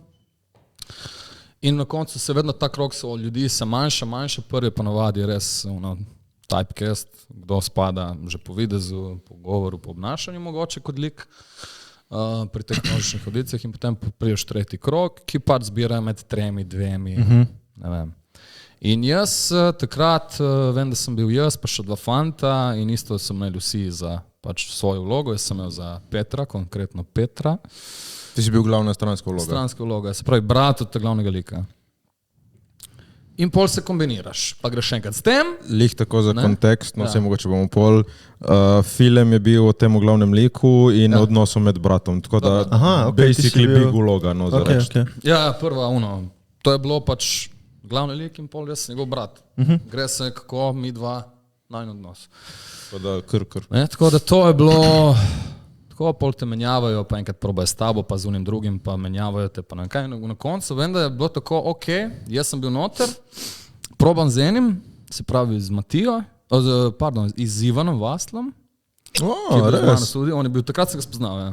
in na koncu se vedno ta krog so ljudi se manjša, prvi pa navadi res typecast, kdo spada že po videzu, po govoru, po obnašanju mogoče kot lik pri teh množičnih audicijah in potem priješ tretji krog, ki pač zbira med 3, 2, ne vem. In jaz takrat, vem, da sem bil jaz, pa še 2 fanta in isto sem imel vsi za pač svojo vlogo, jaz sem imel za Petra, konkretno Petra. Ti si bil glavna stranska vloga. Stranska vloga, se pravi brat od glavnega lika. In pol se kombiniraš, pa greš enkrat s tem. Lih tako za kontekst, no vse mogoče bomo pol. Film je bil o tem glavnem liku in odnosu med bratom, tako da basically big vloga, no za reči. Ja, prva, to je bilo pač glavni lik in pol jaz njegov brat. Gre se kako mi dva najn odnos. Tako da to je bilo, tako pol te menjavajo, pa enkrat probajo s tabo, pa z unim drugim, pa menjavajo te, pa nekaj. Na koncu vem, da je bilo tako, ok, jaz sem bil noter, probam z enim, se pravi z Matijo, z Ivanom Vaslom, ki je bil res. On je bil, takrat se ga spoznal, ja.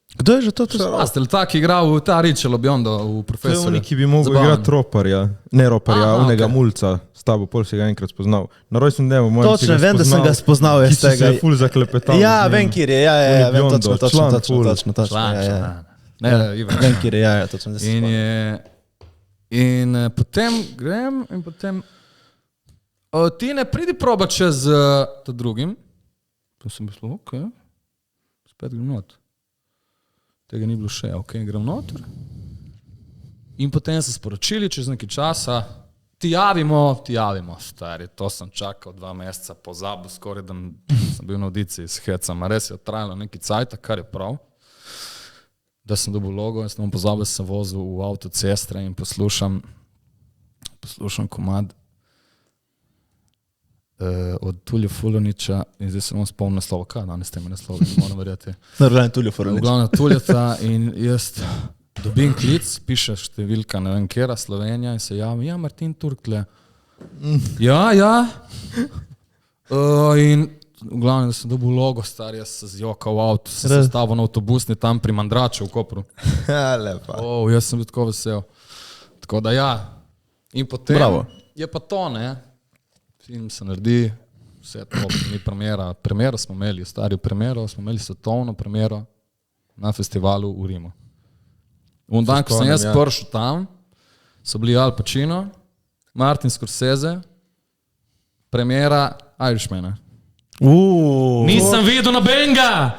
Kdo je že to? A ste li tak igral v ta Richard Biondo v To je Profesorju? oni, ki bi mogel Zabaven. igrati roparja, ne roparja, Aha, unega okej. mulca, s tabo pol si ga enkrat spoznal. Na rojstnem dnevu mojim si Točno, vem, da sem ga spoznal ki iz si se tega. ful zaklepetal. Ja, z njim. vem, kjer je, ja, On je vem, Biondo, član ful. točno. Član, ja, ja. član. Ne, Ivan. Vem, kjer je, ja, točno. da se In, spomnim. potem grem in potem ti ne pridi proba čez ta drugim. To sem mislil, ok, spet grem not. Tega ni bilo še, ok, grem noter. In potem so sporočili čez nekaj časa, ti javimo, stari, to sem čakal 2 meseca, pozabil skoraj, da sem bil na audiciji s hecama, res je trajalo nekaj cajta, kar je prav. Da sem dobil logo, jaz sem pozabil, da sem vozil v avtocestre in poslušam komad od Tulja Fuloniča in zdaj se bom spomnil naslova, kaj danes teme naslove, ne moram verjeti. Naravno, Tulio Forlič. V glavnem Tuljata in jaz dobim klic, piše številka, ne vem kjera, Slovenija in se javim, ja, Martin Turkle. Ja. In v glavnem, da sem dobil logo, star, jaz se zjokal v avtu, sem se stavil na avtobusni tam pri Mandraču v Kopru. Lepa. Jaz sem bil tako vesel. Tako da ja. In potem Bravo. je pa to, ne. Film se naredi, vse to, ni premiera. Premiero smo imeli, stari premiero, smo imeli svetovno premiero na festivalu v Rimu. Un dan, ko sem jaz prišel tam, so bili Al Pacino, Martin Scorsese, premiera Irishmana. Nisem videl nobenega!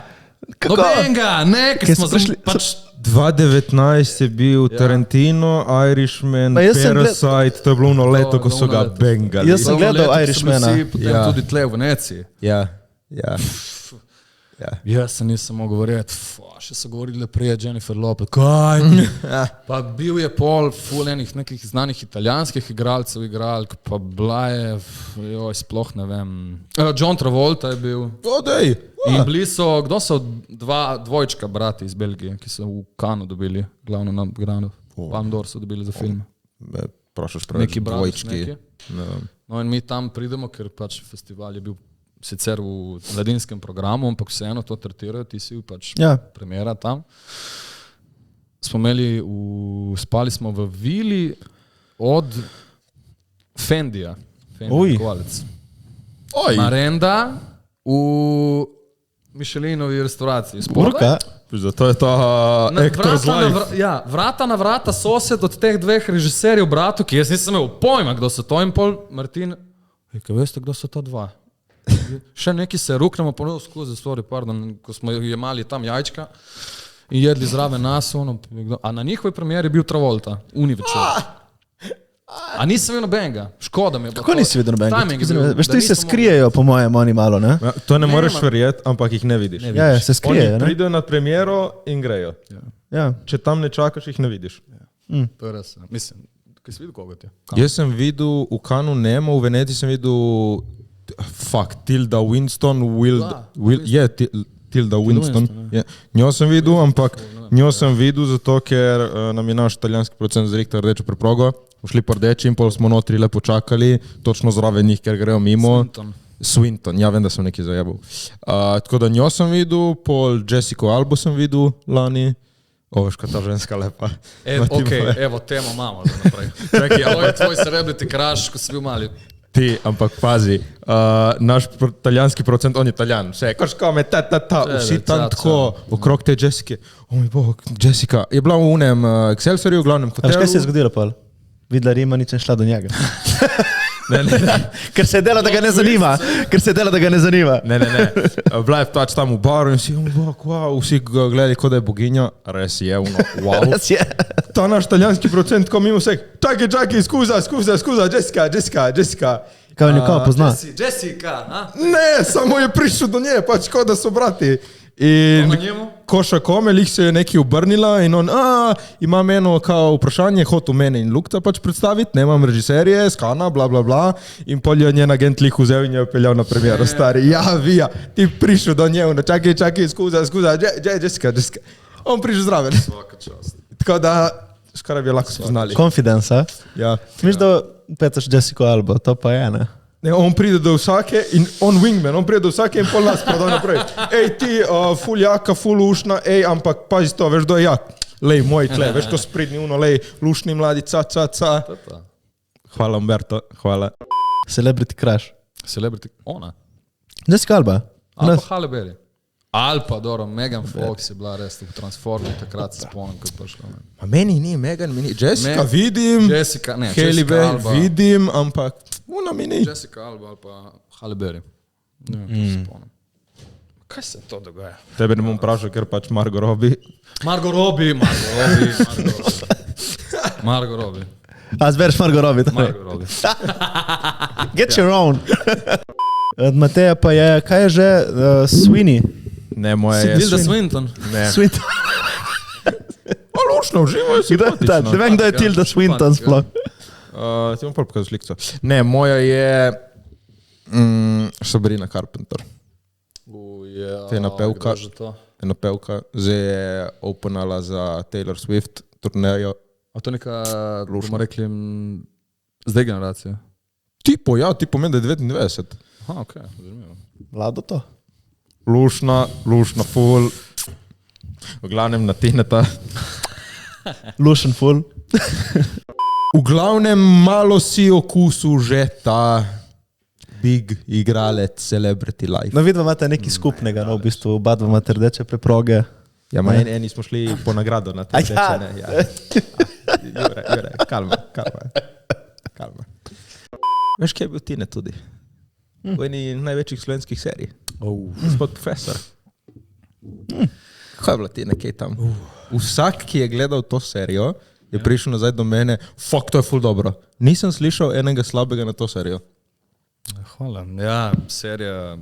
Nobenega! Ne, ker smo prišli pač 2019 je bil Tarantino, Irishman, Pa jaz sem Parasite, to je bilo ono leto, ko so ga bengali. Jaz sem gledal Irishmana. Potem tudi tle v Veneciji. Ja. Jaz se nisem mogel verjeti, še so govorili, da prije Jennifer Lopez, kaj? Pa bil je pol ful enih nekih znanih italijanskih igralcev, igralk, pa bila je, sploh ne vem, John Travolta je bil. Odej! In bili so, kdo so dvojčka brati iz Belgije, ki so v Kanu dobili glavno nagrado. Palme d'Or so dobili za film. Prošel spravi, Neki bratoš, dvojčki. neki. No in mi tam pridemo, ker pač festival je bil sicer v mladinskem programu, ampak vseeno to tretirajo, ti si pač premiera tam. Spali smo v vili od Fendija. Kovalec. Marenda v Michelinovi restauraciji. Urka? Zato je ta Actor's Life. Vrata na vrata sosed od teh 2 režiserjev bratov, ki jaz nisem imel pojma, kdo so to in pol Martin. Kaj veste, kdo so ta 2? Še neki se ruknemo ponovno skozi, ko smo jemali tam jajčka in jedli zraven nas, a na njihovi premieri je bil Travolta, večer. A nisem videl nobenega, škoda mi je. Kako nisi videl nobenega? Veš, ti se nisem skrijejo, po mojem, oni malo, ne? Ja, to ne moreš verjeti, ampak jih ne vidiš. Ja, se skrijejo, Oni ne? pridejo na premiero in grejo. Ja. Če tam ne čakaš, jih ne vidiš. To je res, mislim, kaj si videl koga ti? Jaz sem videl v Kanu Nemo, v Veneciji sem videl Tilda Winston, Tilda Winston. Njo sem videl, ampak njo sem videl zato, ker nam je naš italijanski producent zrihtal rdečo preprogo, šli po rdeči in pol smo notri lepo čakali, točno zraven njih, ker grejo mimo. Swinton, ja vem, da sem nekaj zajebal. Tako da njo sem videl, pol Jessico Albo sem videl lani. Veš, kot ta ženska lepa. Evo, temo imamo za naprej. Čakaj, to je tvoj celebrity crush, ko si bil mali. Ti, ampak pazi, naš italijanski producent, on je italijan, vse, koškome, vsi tam tako, okrog te Jessike. O moj bog, Jessica, je bila v unem Excelsiorju, v glavnem hotelu. Kaj se je zgodilo, Pol? Videla Rima, nič ne šla do njega. Ne. Ker se je dela, da ga ne zanima. Ne. Bila je pač tam v baru in vsi, o moj bog, wow, vsi ga gledali, kot da je boginja. Res je, wow. Res je. Ta naš italijanski producent, ko mimo vseh, čakaj, skuza, Jessica. Kaj nikoga pozna? Jessica, a? Ne, samo je prišel do nje, pač kot da so brati. In Koša Komel jih se je nekaj obrnila in on, imam eno kao vprašanje, hotel mene in Lukta pač predstaviti, nemam režiserije, skana, bla, bla, bla. In pol je njen agent lih vzel in je peljal na premiero, stari. Ja, vija, ti prišel do nje, čakaj, skuza, Jessica. On prišel zraven. Svaka čast. Tako da, skoraj bi jo lahko spoznali. Confidence, a? Ja. Miš, da petaš Jessico Albo, to pa je, ne? Ne, on pride do vsake in on wingman, on pride do vsake in pol nas prodaj naprej. Ej ti, ful jaka, ful ušna, ampak pazi to, veš, do je jak. Lej, moj tle, veš, ko spridni uno, lej, lušni mladi, ca. Hvala, Umberto, hvala. Celebrity crush. Celebrity, ona. Jessica Alba. Ali pa Halle Berry. Ali pa, dobro, Megan Fox je bila res v Transformu, takrat se spomnim, ko je prišla. Ma meni ni Megan, meni Jessica vidim, Jessica, ne, Halle Jessica Berry Alba. vidim, ampak ona mi ni. Jessica Alba ali pa Halle Berry. Ne vem, se spomnim. Kaj se to dogaja? Tebe ne bom vprašal, ker pač Margot Robbie. Margot Robbie. A zbereš Margot Robbie. Margot Robbie. Get your own. Od Mateja pa je, kaj je že, Sweeney. Ne, moja je... Tilda Swinton. Ne. Swinton. O, lušno, uživo je simpatično. Ne vem, kdo je Tilda Swinton sploh. Ti bom prvo pokazal slikco. Ne, moja je Sabrina Carpenter. To je napevka. Ena pevka. Zdaj je openala za Taylor Swift turnejo. A to neka, bomo rekli, zdaj generacija? Tipo meni, da je 99. Aha, okej, zanimivo. Vlado to. Lušna, ful. V glavnem na Tineta. Lušen ful. V glavnem malo si okusil že ta big igralec Celebrity Life. No, vidva imate nekaj skupnega, no, v bistvu oba dva imate rdeče preproge. Ja, ma eni smo šli po nagrado na te reče, ne. Ja. Jure, kalma. Veš, kaj je bil Tine tudi? V eni največjih slovenskih serij. Gospod profesor. Kaj je bila Tina, kaj tam? Vsak, ki je gledal to serijo, je prišel nazaj do mene, fuck, to je ful dobro. Nisem slišal enega slabega na to serijo. Hvala. Ja, serija...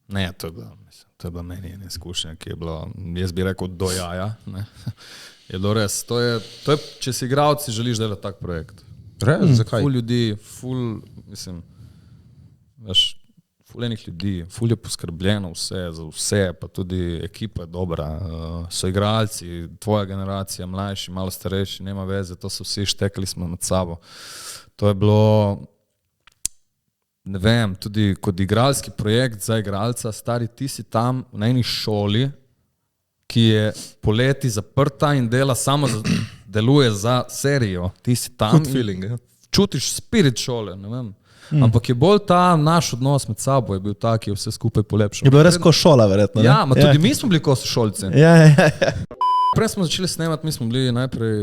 Ne, to je bila meni ena izkušnja, ki je bila, jaz bi rekel, do jaja. Ne? Je bilo res. To je, če si igralci, želiš delati tak projekt. Res? Zakaj? Ful ljudi, mislim, veš, ful enih ljudi, ful je poskrbljeno vse, za vse, pa tudi ekipa je dobra, so igralci, tvoja generacija, mlajši, malo starejši, nema veze, to so vsi štekali smo med sabo. To je bilo, ne vem, tudi kot igralski projekt za igralca, stari, ti si tam na eni šoli, ki je poleti zaprta in deluje za serijo. Ti si tam Good feeling, ja. Čutiš spirit šole, ne vem. Ampak je bolj ta naš odnos med sabo je bil tak, ki je vse skupaj polepšal. Je bilo res ko šola, verjetno. Ja, ma tudi mi smo bili kosošolci. Ja. Prej smo začeli snemati, mi smo bili najprej,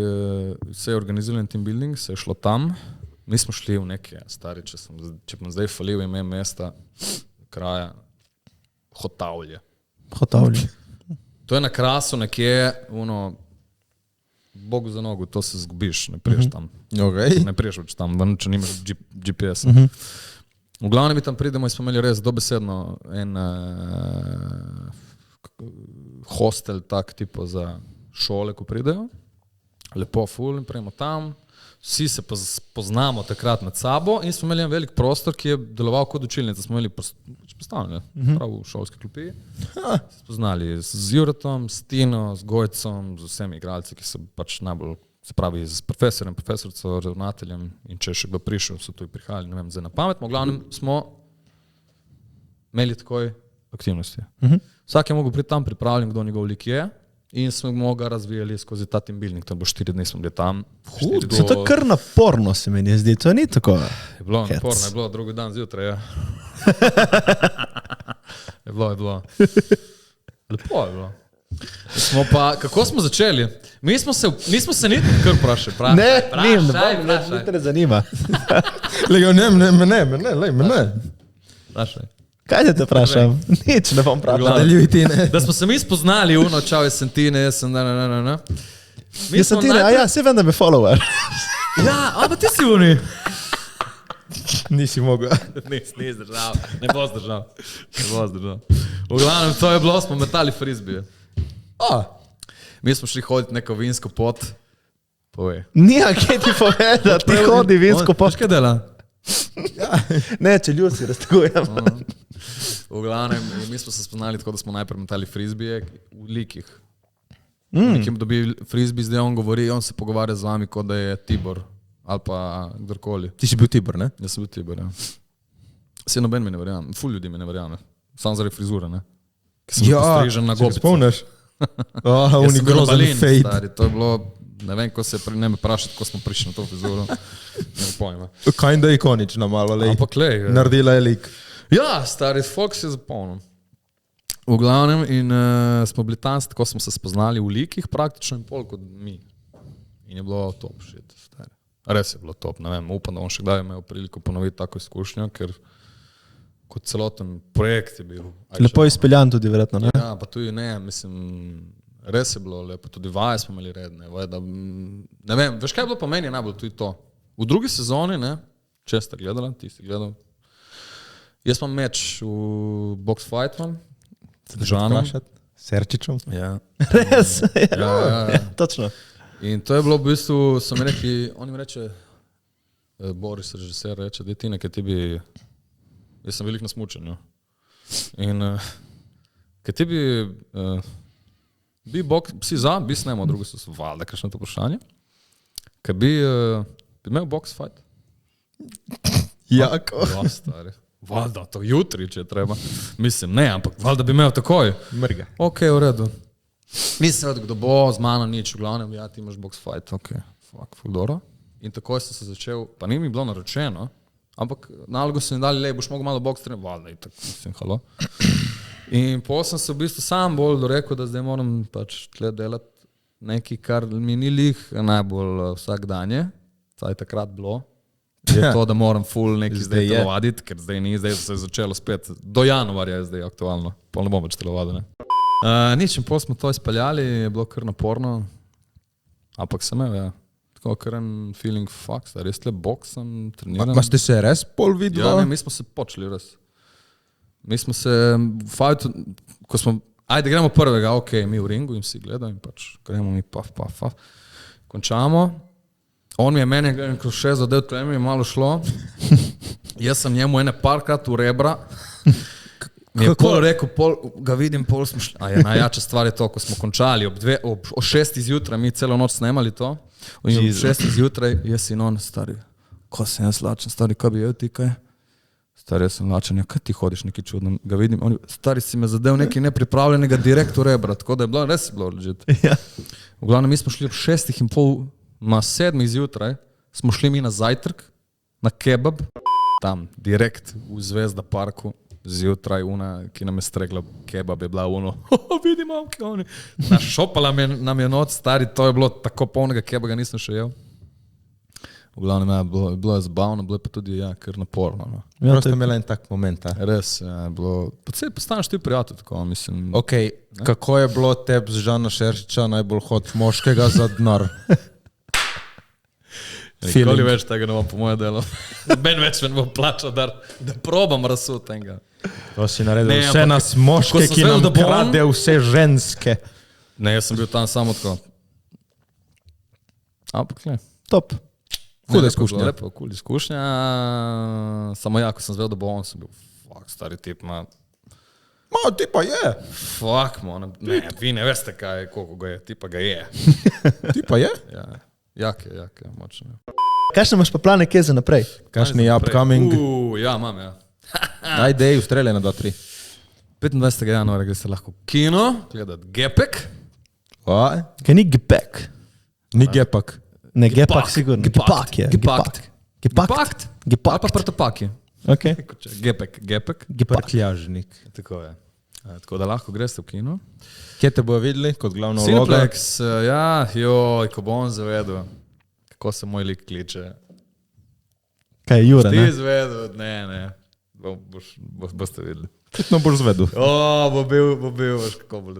se je organiziran team building, se je šlo tam. Mi smo šli v neke, stari, če bom zdaj falil ime mesta, kraja, Hotavlje. To je na Krasu nekje, Bogu za nogu, to se zgubiš, ne priješ tam. Okay. Ne priješ več tam, če nimaš GPS-a. V glavnem mi tam pridemo in smo imeli res dobesedno en hostel tak tipo za šole, ko pridejo. Lepo, ful, in prejmo tam. Vsi se poznamo takrat med sabo in smo imeli en velik prostor, ki je deloval kot učilnica. Smo imeli postavljene, prav v šolski klopi. Spoznali z Juretom, s Tino, z Gojcom, z vsemi igralci, ki so pač najbolj, se pravi, z profesorjem, profesorico, ravnateljem in če je še kdo prišel, so tu prihajali, ne vem, zdaj na pamet. V glavnem smo imeli takoj aktivnosti. Vsak je mogel priti tam pripravljen, kdo njegov lik je. In smo ga razvijali skozi ta team building, tam bo 4 dni smo bili tam. Se to kar naporno se meni zdi, to ni tako. Je bilo naporno, je bilo drugi dan zjutraj, ja. Je bilo. Lepo je bilo. Smo pa, kako smo začeli? Nismo se niti kar vprašali. Ne te zanima. Ne. Vprašaj. Kaj te vprašam? Nič ne bom vprašal. Da smo se mi spoznali, čau, jaz sem Tine, jaz sem na. Jaz sem Tine, a ja, se vem, da me follower. Ja, ampak ti si uni. Nisi mogel. Ni zdržal, ne bo zdržal. V glavnem, to je bilo, smo metali frisbee. Mi smo šli hoditi neko vinsko pot. Povej. Nija, kaj ti poveda, ti hodi vinsko pot. Veš kaj dela? Ne, če ljud si raztegujem. V glavnem, mi smo se spoznali tako, da smo najprej metali frisbee v likih. Nekim dobi frisbee, zdaj on govori, on se pogovarja z vami, kot da je Tibor ali pa kdorkoli. Ti si bil Tibor, ne? Jaz sem bil Tibor, ja. Vse noben mi ne verjame, ful ljudi mi ne verjame. Samo zaradi frizure, ne? Ki sem bil postrižen na gobico. Spomniš? Jaz Oni sem bil grozen balin, fade. stari, to je bilo, ne vem, ko se ne me vprašati, ko smo prišli na to frizuro. Ne pojma. Kinda ikonična malo, lej. Ampak lej. Naredila je lik. Ja, stari, folk se je zapolnil. V glavnem in smo bili tam, tako smo se spoznali v likih praktično in pol kot mi. In je bilo top shit, stari. Res je bilo top, ne vem, upam, da bom še kdaj imel priliko ponoviti tako izkušnjo, ker kot celoten projekt je bil. Lepo izpeljan tudi, verjetno, ne? Ja, pa tudi ne, mislim, res je bilo lepo, tudi vaje smo imeli redne, da, ne vem, veš kaj je bilo po meni najbolj tudi to. V drugi sezoni, ne, če ste gledali, ti si gledal, jaz imam meč v box fight vam, z Žanom. Serčičom. Ja. Res? Ja. Točno. In to je bilo v bistvu, so mi rekli, on mi reče, Boris, režiser, reče, dej ti nekaj, ti bi, jaz sem velik na smučanju. In kaj ti bi si za, bi snemo, drugo so valjda, kakšno to vprašanje, kaj bi imel box fight? Jako. Ja, stari. Valjda, to jutri, če je treba. Mislim, ne, ampak valjda bi imel takoj. Mrga. Ok, v redu. Mislim, kdo bo, z mano nič, v glavnem, ja, ti imaš box fight, ok, fuck, fuldoro. In takoj sem se začel, pa ni mi bilo naročeno, ampak nalogo so mi dali, lej, boš mogel malo box trenirati, valjda, in tako, mislim, halo. In potem sem se v bistvu sam bolj dorekel, da zdaj moram pač tle delati nekaj, kar mi ni lih najbolj vsak danje, saj takrat bilo. Je to, da moram full nekaj zdaj telovaditi, ker zdaj ni, zdaj se je začelo spet, do januarja je zdaj aktualno, pol ne bom več telovadil, ne. Nič, in pol smo to izpeljali, je bilo kar naporno, ampak sem imel, ja, tako kar en feeling, fuck, stari, res tle boksam, treniram. Ma ste se res pol videli? Ja, ne, mi smo se počeli res. Mi smo se, fajtu, ko smo, ajde gremo prvega, ok, mi v ringu in si gledam in pač gremo mi paf, končamo. On mi je meni, ko še zadev, tle mi je malo šlo. Jaz sem njemu ene parkrat v rebra. Mi je pol rekel, ga vidim, pol smo šli. A je najjača stvar je to, ko smo končali ob 6 zjutraj, mi celo noč snemali to. In ob 6 zjutraj, jaz in on, stari, ko sem jaz lačen, stari, kaj bi jel ti kaj? Stari, jaz sem lačen, ja, kaj ti hodiš neki čudno? Ga vidim, on, stari, si me zadev nekaj nepripravljenega direkt v rebra, tako da je bilo, res je bilo ležit. Ja. V glavnem, mi smo šli ob 6:30, na 7 zjutraj smo šli mi na zajtrk, na kebab, tam, direkt v Zvezda parku, zjutraj, ki nam je stregla kebab, je bila vidi mamke, oni. Našopala nam je noč, stari, to je bilo tako polnega kebaba, nisem še jel. V glavnem, ja, bilo je zabavno, bilo je pa tudi, ja, kar naporno. No. Ja, prosto je imela en tak moment, a? Res, ja, bilo, pa se postaneš ti prijatelj, tako, mislim. Ok, kako je bilo tebi z Žana Šeršiča najbolj hod moškega za denar? Nikoli več tega ne bom po moje delo. Ben več me ne bom plačal, da probam razsut tega. To si naredil Ne, vse ampak, nas moške, ko sem ki zvedel, nam da bo on- krade vse ženske. Ne, jaz sem bil tam samo tako. Ampak ne. Top. Huda izkušnja. Lepo, kul izkušnja. Samo ja, ko sem zvedel, da bo on, sem bil, fuck, stari tip, Ma, ti pa je. fuck, ne, vi ne veste, kaj, koliko ga je, ti pa ga je. Ti pa je. Ja, jak je, močno. Kakšne imaš pa plane, kje za naprej? Kakšni je upcoming? Ja, imam, ja. Ajde, ustreljena do 3. 25. januarja gre se lahko v kino, gledati Gepek. Kaj ni gepek? Ni gepak. Ne, gepak sigurno. Gepak je. Gepakt. Gepakt. Ali pa prtopaki. Ok. Gepek. Gepak. Prtljažnik. Tako je. Tako da lahko greste v kino. Kje te bojo videli kot glavno vlogo? Cineplex, ja, joj, ko bom zavedel, kako se moj lik kliče. Kaj je Jura, Ti ne? izvedel, ne. Boste videli. Kitno boš zvedel. Bo bil, veš kako bo.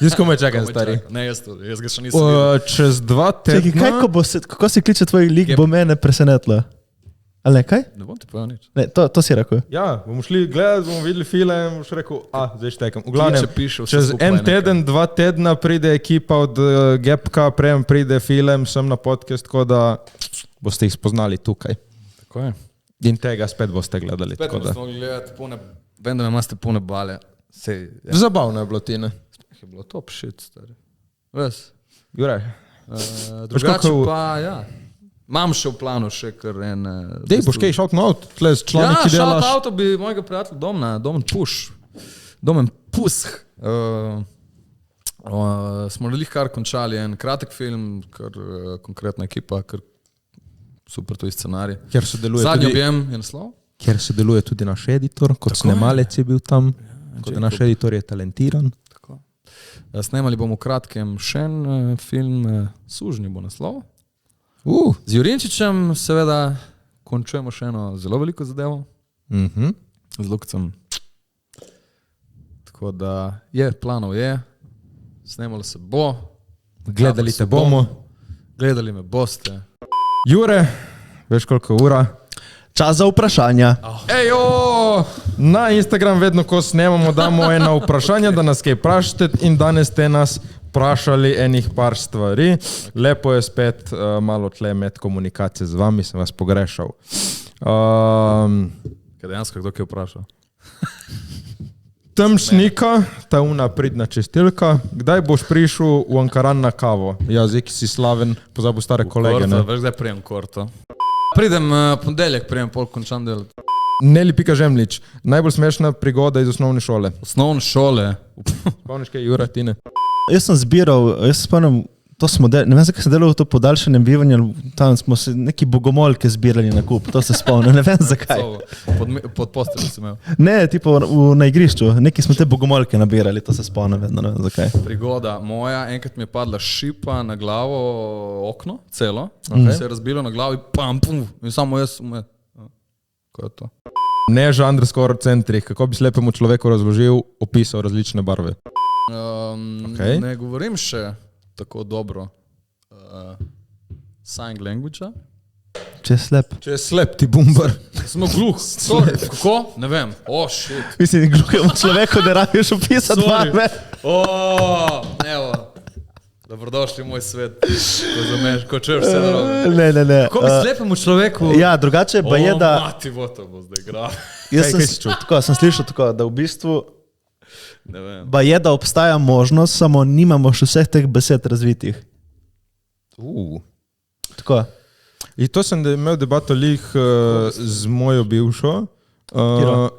Jaz komaj čakam, stari. Ne, jaz tudi, jaz ga še nisem videl. Čez 2 Čekaj, tedna... kako se kliče tvoj lik, bo mene presenetilo. Ali ne, kaj? Ne bom ti povedal nič. Ne, to si rekel. Ja, bomo šli gledati, bomo videli film, boš rekel, zdaj štekam. V glavnem, Če piše vse čez skupaj en nekaj. teden, 2 tedna pride ekipa od Gepka, prejem pride film, sem na podcast, tako da boste jih spoznali tukaj. Tako je. In tega spet boste gledali. Spet tako da. smo gledati vem, da me imate pune bale. Sej, ja. Zabavno je bilo, Tine. Je bilo top shit, stari. Ves. Juraj. Drugače kako- pa, ja. Imam še v planu še kar en... Dej, boš kaj shout out, tle s člani, ki delaš. Ja, shout out bi mojega prijatelja Domen Puš. Domen Push. Smo naredili kar končali en kratek film, kar konkretna ekipa, kar super to je scenarij. Zadnji objem je naslov. Kjer sodeluje tudi naš editor, kot snemalec je bil tam, kot naš editor je talentiran. Tako. Snemali bomo v kratkem še en film, Sužnji bo naslov. Z Jurinčičem seveda končujemo še eno zelo veliko zadevo. Z Lukcem. Tako da planov je, snemalo se bo. Gledali te bomo. Gledali me boste. Jure, veš koliko ura? Čas za vprašanja. Ejo! Na Instagram vedno, ko snemamo, damo ena vprašanja, da nas kaj vprašate in danes ste nas vprašali enih par stvari. Lepo je spet malo tle med komunikacije z vami, sem vas pogrešal. Kaj dejansko, kdo je vprašal? Temšnika, ta una pridna čistilka, kdaj boš prišel v Ankaran na kavo? Ja, zdaj, ki si slaven, pozabil stare kolege. Korto, veš, zdaj prijem Korto. Pridem ponedeljek, prijem pol končan del. Neli Pika Žemlič, najbolj smešna prigoda iz osnovne šole. Osnovne šole? Spomniš kaj, Jura, Tine? Jaz sem zbiral, jaz se spomnim, ne vem, zakaj sem delal to podaljšanjem bivanja, tam smo se neki bogomolke zbirali na kup, to se spomnim, ne vem zakaj. Pod posteljo si imel. Ne, tipo na igrišču, neki smo te bogomolke nabirali, to se spomnim, vedno, ne vem zakaj. Prigoda moja, enkrat mi je padla šipa na glavo, okno, celo, se je razbilo na glavi, pam, in samo jaz umem. Kaj je to? Neža _ centrih, kako bi slepemu človeku razložil, opisal različne barve? Ne govorim še tako dobro sign language-a. Če je slep. Če je slep, ti bumbar. Smo gluh. Kako? Ne vem. Shit. Mislim, gluhemu človeku, da rabiš opisati barve. Evo. Dobrodošli v moj svet. Ko čuješ vse narobe. Ne. Kako bi slepemu človeku... Ja, drugače pa je, da... Mati, to bo zdaj igral. Jaz sem slišal tako, da v bistvu ne vem. Pa je, da obstaja možnost, samo nimamo še vseh teh besed razvitih. Tako. In to sem imel debato lih z mojo bivšo.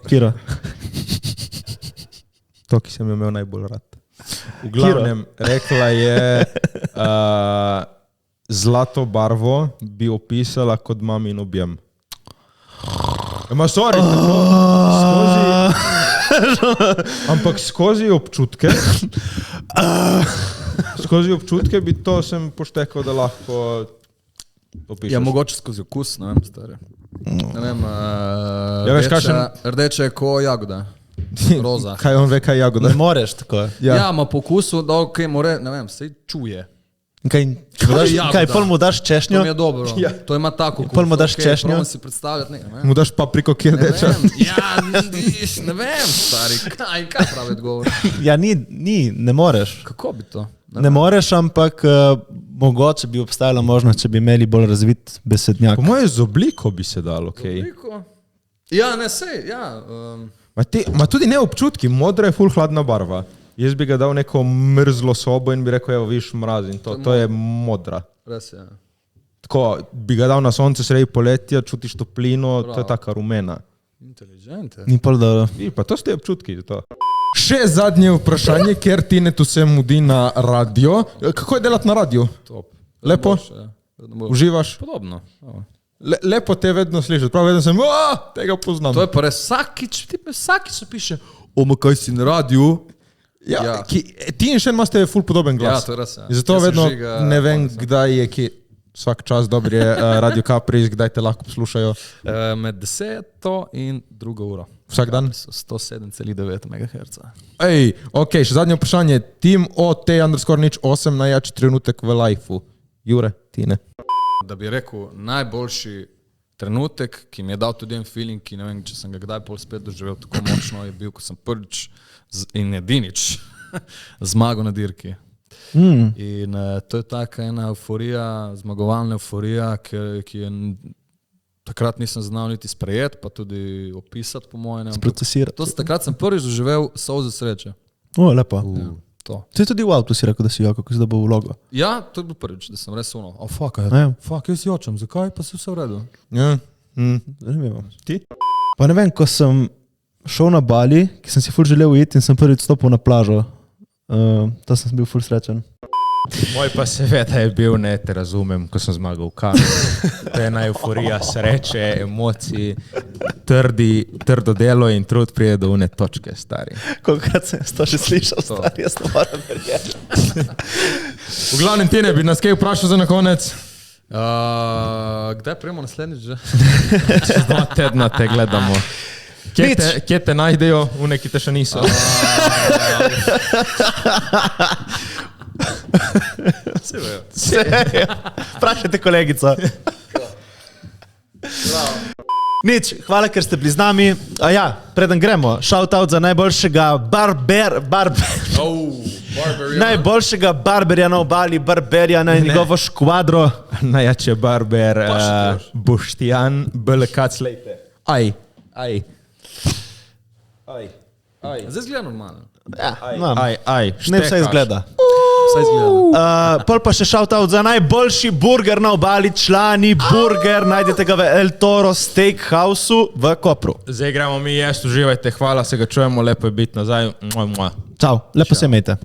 Kiro? To, ki sem jo imel najbolj rad. V glavnem, rekla je, zlato barvo bi opisala kot mamin objem. Sorry, ampak skozi občutke bi to sem poštekal, da lahko opišeš. Ja, mogoče skozi okus, ne vem, stare. Ne vem, rdeče je ko jagoda. Roza. Kaj on ve, kaj je jagoda? Ne moreš tako. Ja, ma po okusu, da ok, more, ne vem, se čuje. Kaj, pol mu daš češnjo? To mi je dobro, to ima tako okus. Pol mu daš češnjo? Probam si predstavljati nekaj, ne? Mu daš papriko, ki je rdeča? Ne vem, stari, kaj pravi odgovor? Ja, ne moreš. Kako bi to? Ne moreš, ampak mogoče bi obstajala možnost, če bi imeli bolj razvit besednjak. Po moje z obliko bi se dalo, okej. Ja, ne, sej, ja. Ma tudi ne občutki, modra je ful hladna barva. Jaz bi ga dal neko mrzlo sobo in bi rekel, evo, viš mraz in to je modra. Res je. Tako, bi ga dal na sonce sredi poletja, čutiš toplino, to je taka rumena. Inteligente. Ni pol dobro. Pa to ste občutki. To. Še zadnje vprašanje, ker Tine tu se mudi na radio. Kako je delati na radio? Top. Lepo? Uživaš? Podobno. Lepo te vedno slišati. Prav vedno sem, tega poznam. To je pa res vsakič se piše, kaj si na radiju. Ja. Ti in še imate ful podoben glas. Ja, to je res. Zato vedno ne vem, kdaj je ki vsak čas dobri je Radio Caprice, kdaj te lahko poslušajo. Med 10 in 2 uro. Vsak dan? 107,9 MHz. Ok, še zadnje vprašanje. Tim OT_08 najjači trenutek v lifeu. Jure, Tine. Da bi rekel, najboljši trenutek, ki mi je dal tudi en feeling, ki ne vem, če sem ga kdaj pol spet doživel tako močno, je bil, ko sem prvič in edinič zmagal na dirki. In to je taka ena euforija, zmagovalna euforija, ki je takrat nisem znal niti sprejeti, pa tudi opisati po mojem. Sprocesirati. Takrat sem prvič doživel solze sreče. Lepo. to. Ti tudi v avtu si rekel, da si jokal, ko si dobil vlogo. Ja, to je bil prvič, da sem res uno. Fuck, Ja. jaz jočem, zakaj pa se vse v redu? Ja. Zanimivo. Ti? Pa ne vem, ko sem šel na Bali, ki sem si ful želel iti in sem prvič stopil na plažo. To sem bil ful srečen. Moj pa seveda je bil, ne te razumem, ko sem zmagal v kamen. To je ena euforija sreče, emocij, trdo delo in trud pride do une točke, stari. Kolikrat sem to že slišal, stari, jaz ne moram verjeti. V glavnem ti ne bi nas kaj vprašal za na konec. Kdaj prijemo naslednjič že? Čez 2 tedna te gledamo. Kje te najdejo, une, ki te še niso? Vse, vprašajte kolegico. Nič, hvala, ker ste bili z nami. Preden gremo, shoutout za najboljšega najboljšega barberja na obali, barberja na njegovo škvadro. Najjače barber, Boštjan, BLK Slejte. Aj. Zdaj zgleda normalno. Ne vse izgleda. Vse izgleda. Pol pa še shoutout za najboljši burger na obali, člani burger, najdete ga v El Toro Steakhouse v Kopru. Zdaj gremo mi jesti, uživajte, hvala, se ga čujemo, lepo je biti nazaj. Čau, lepo se imejte.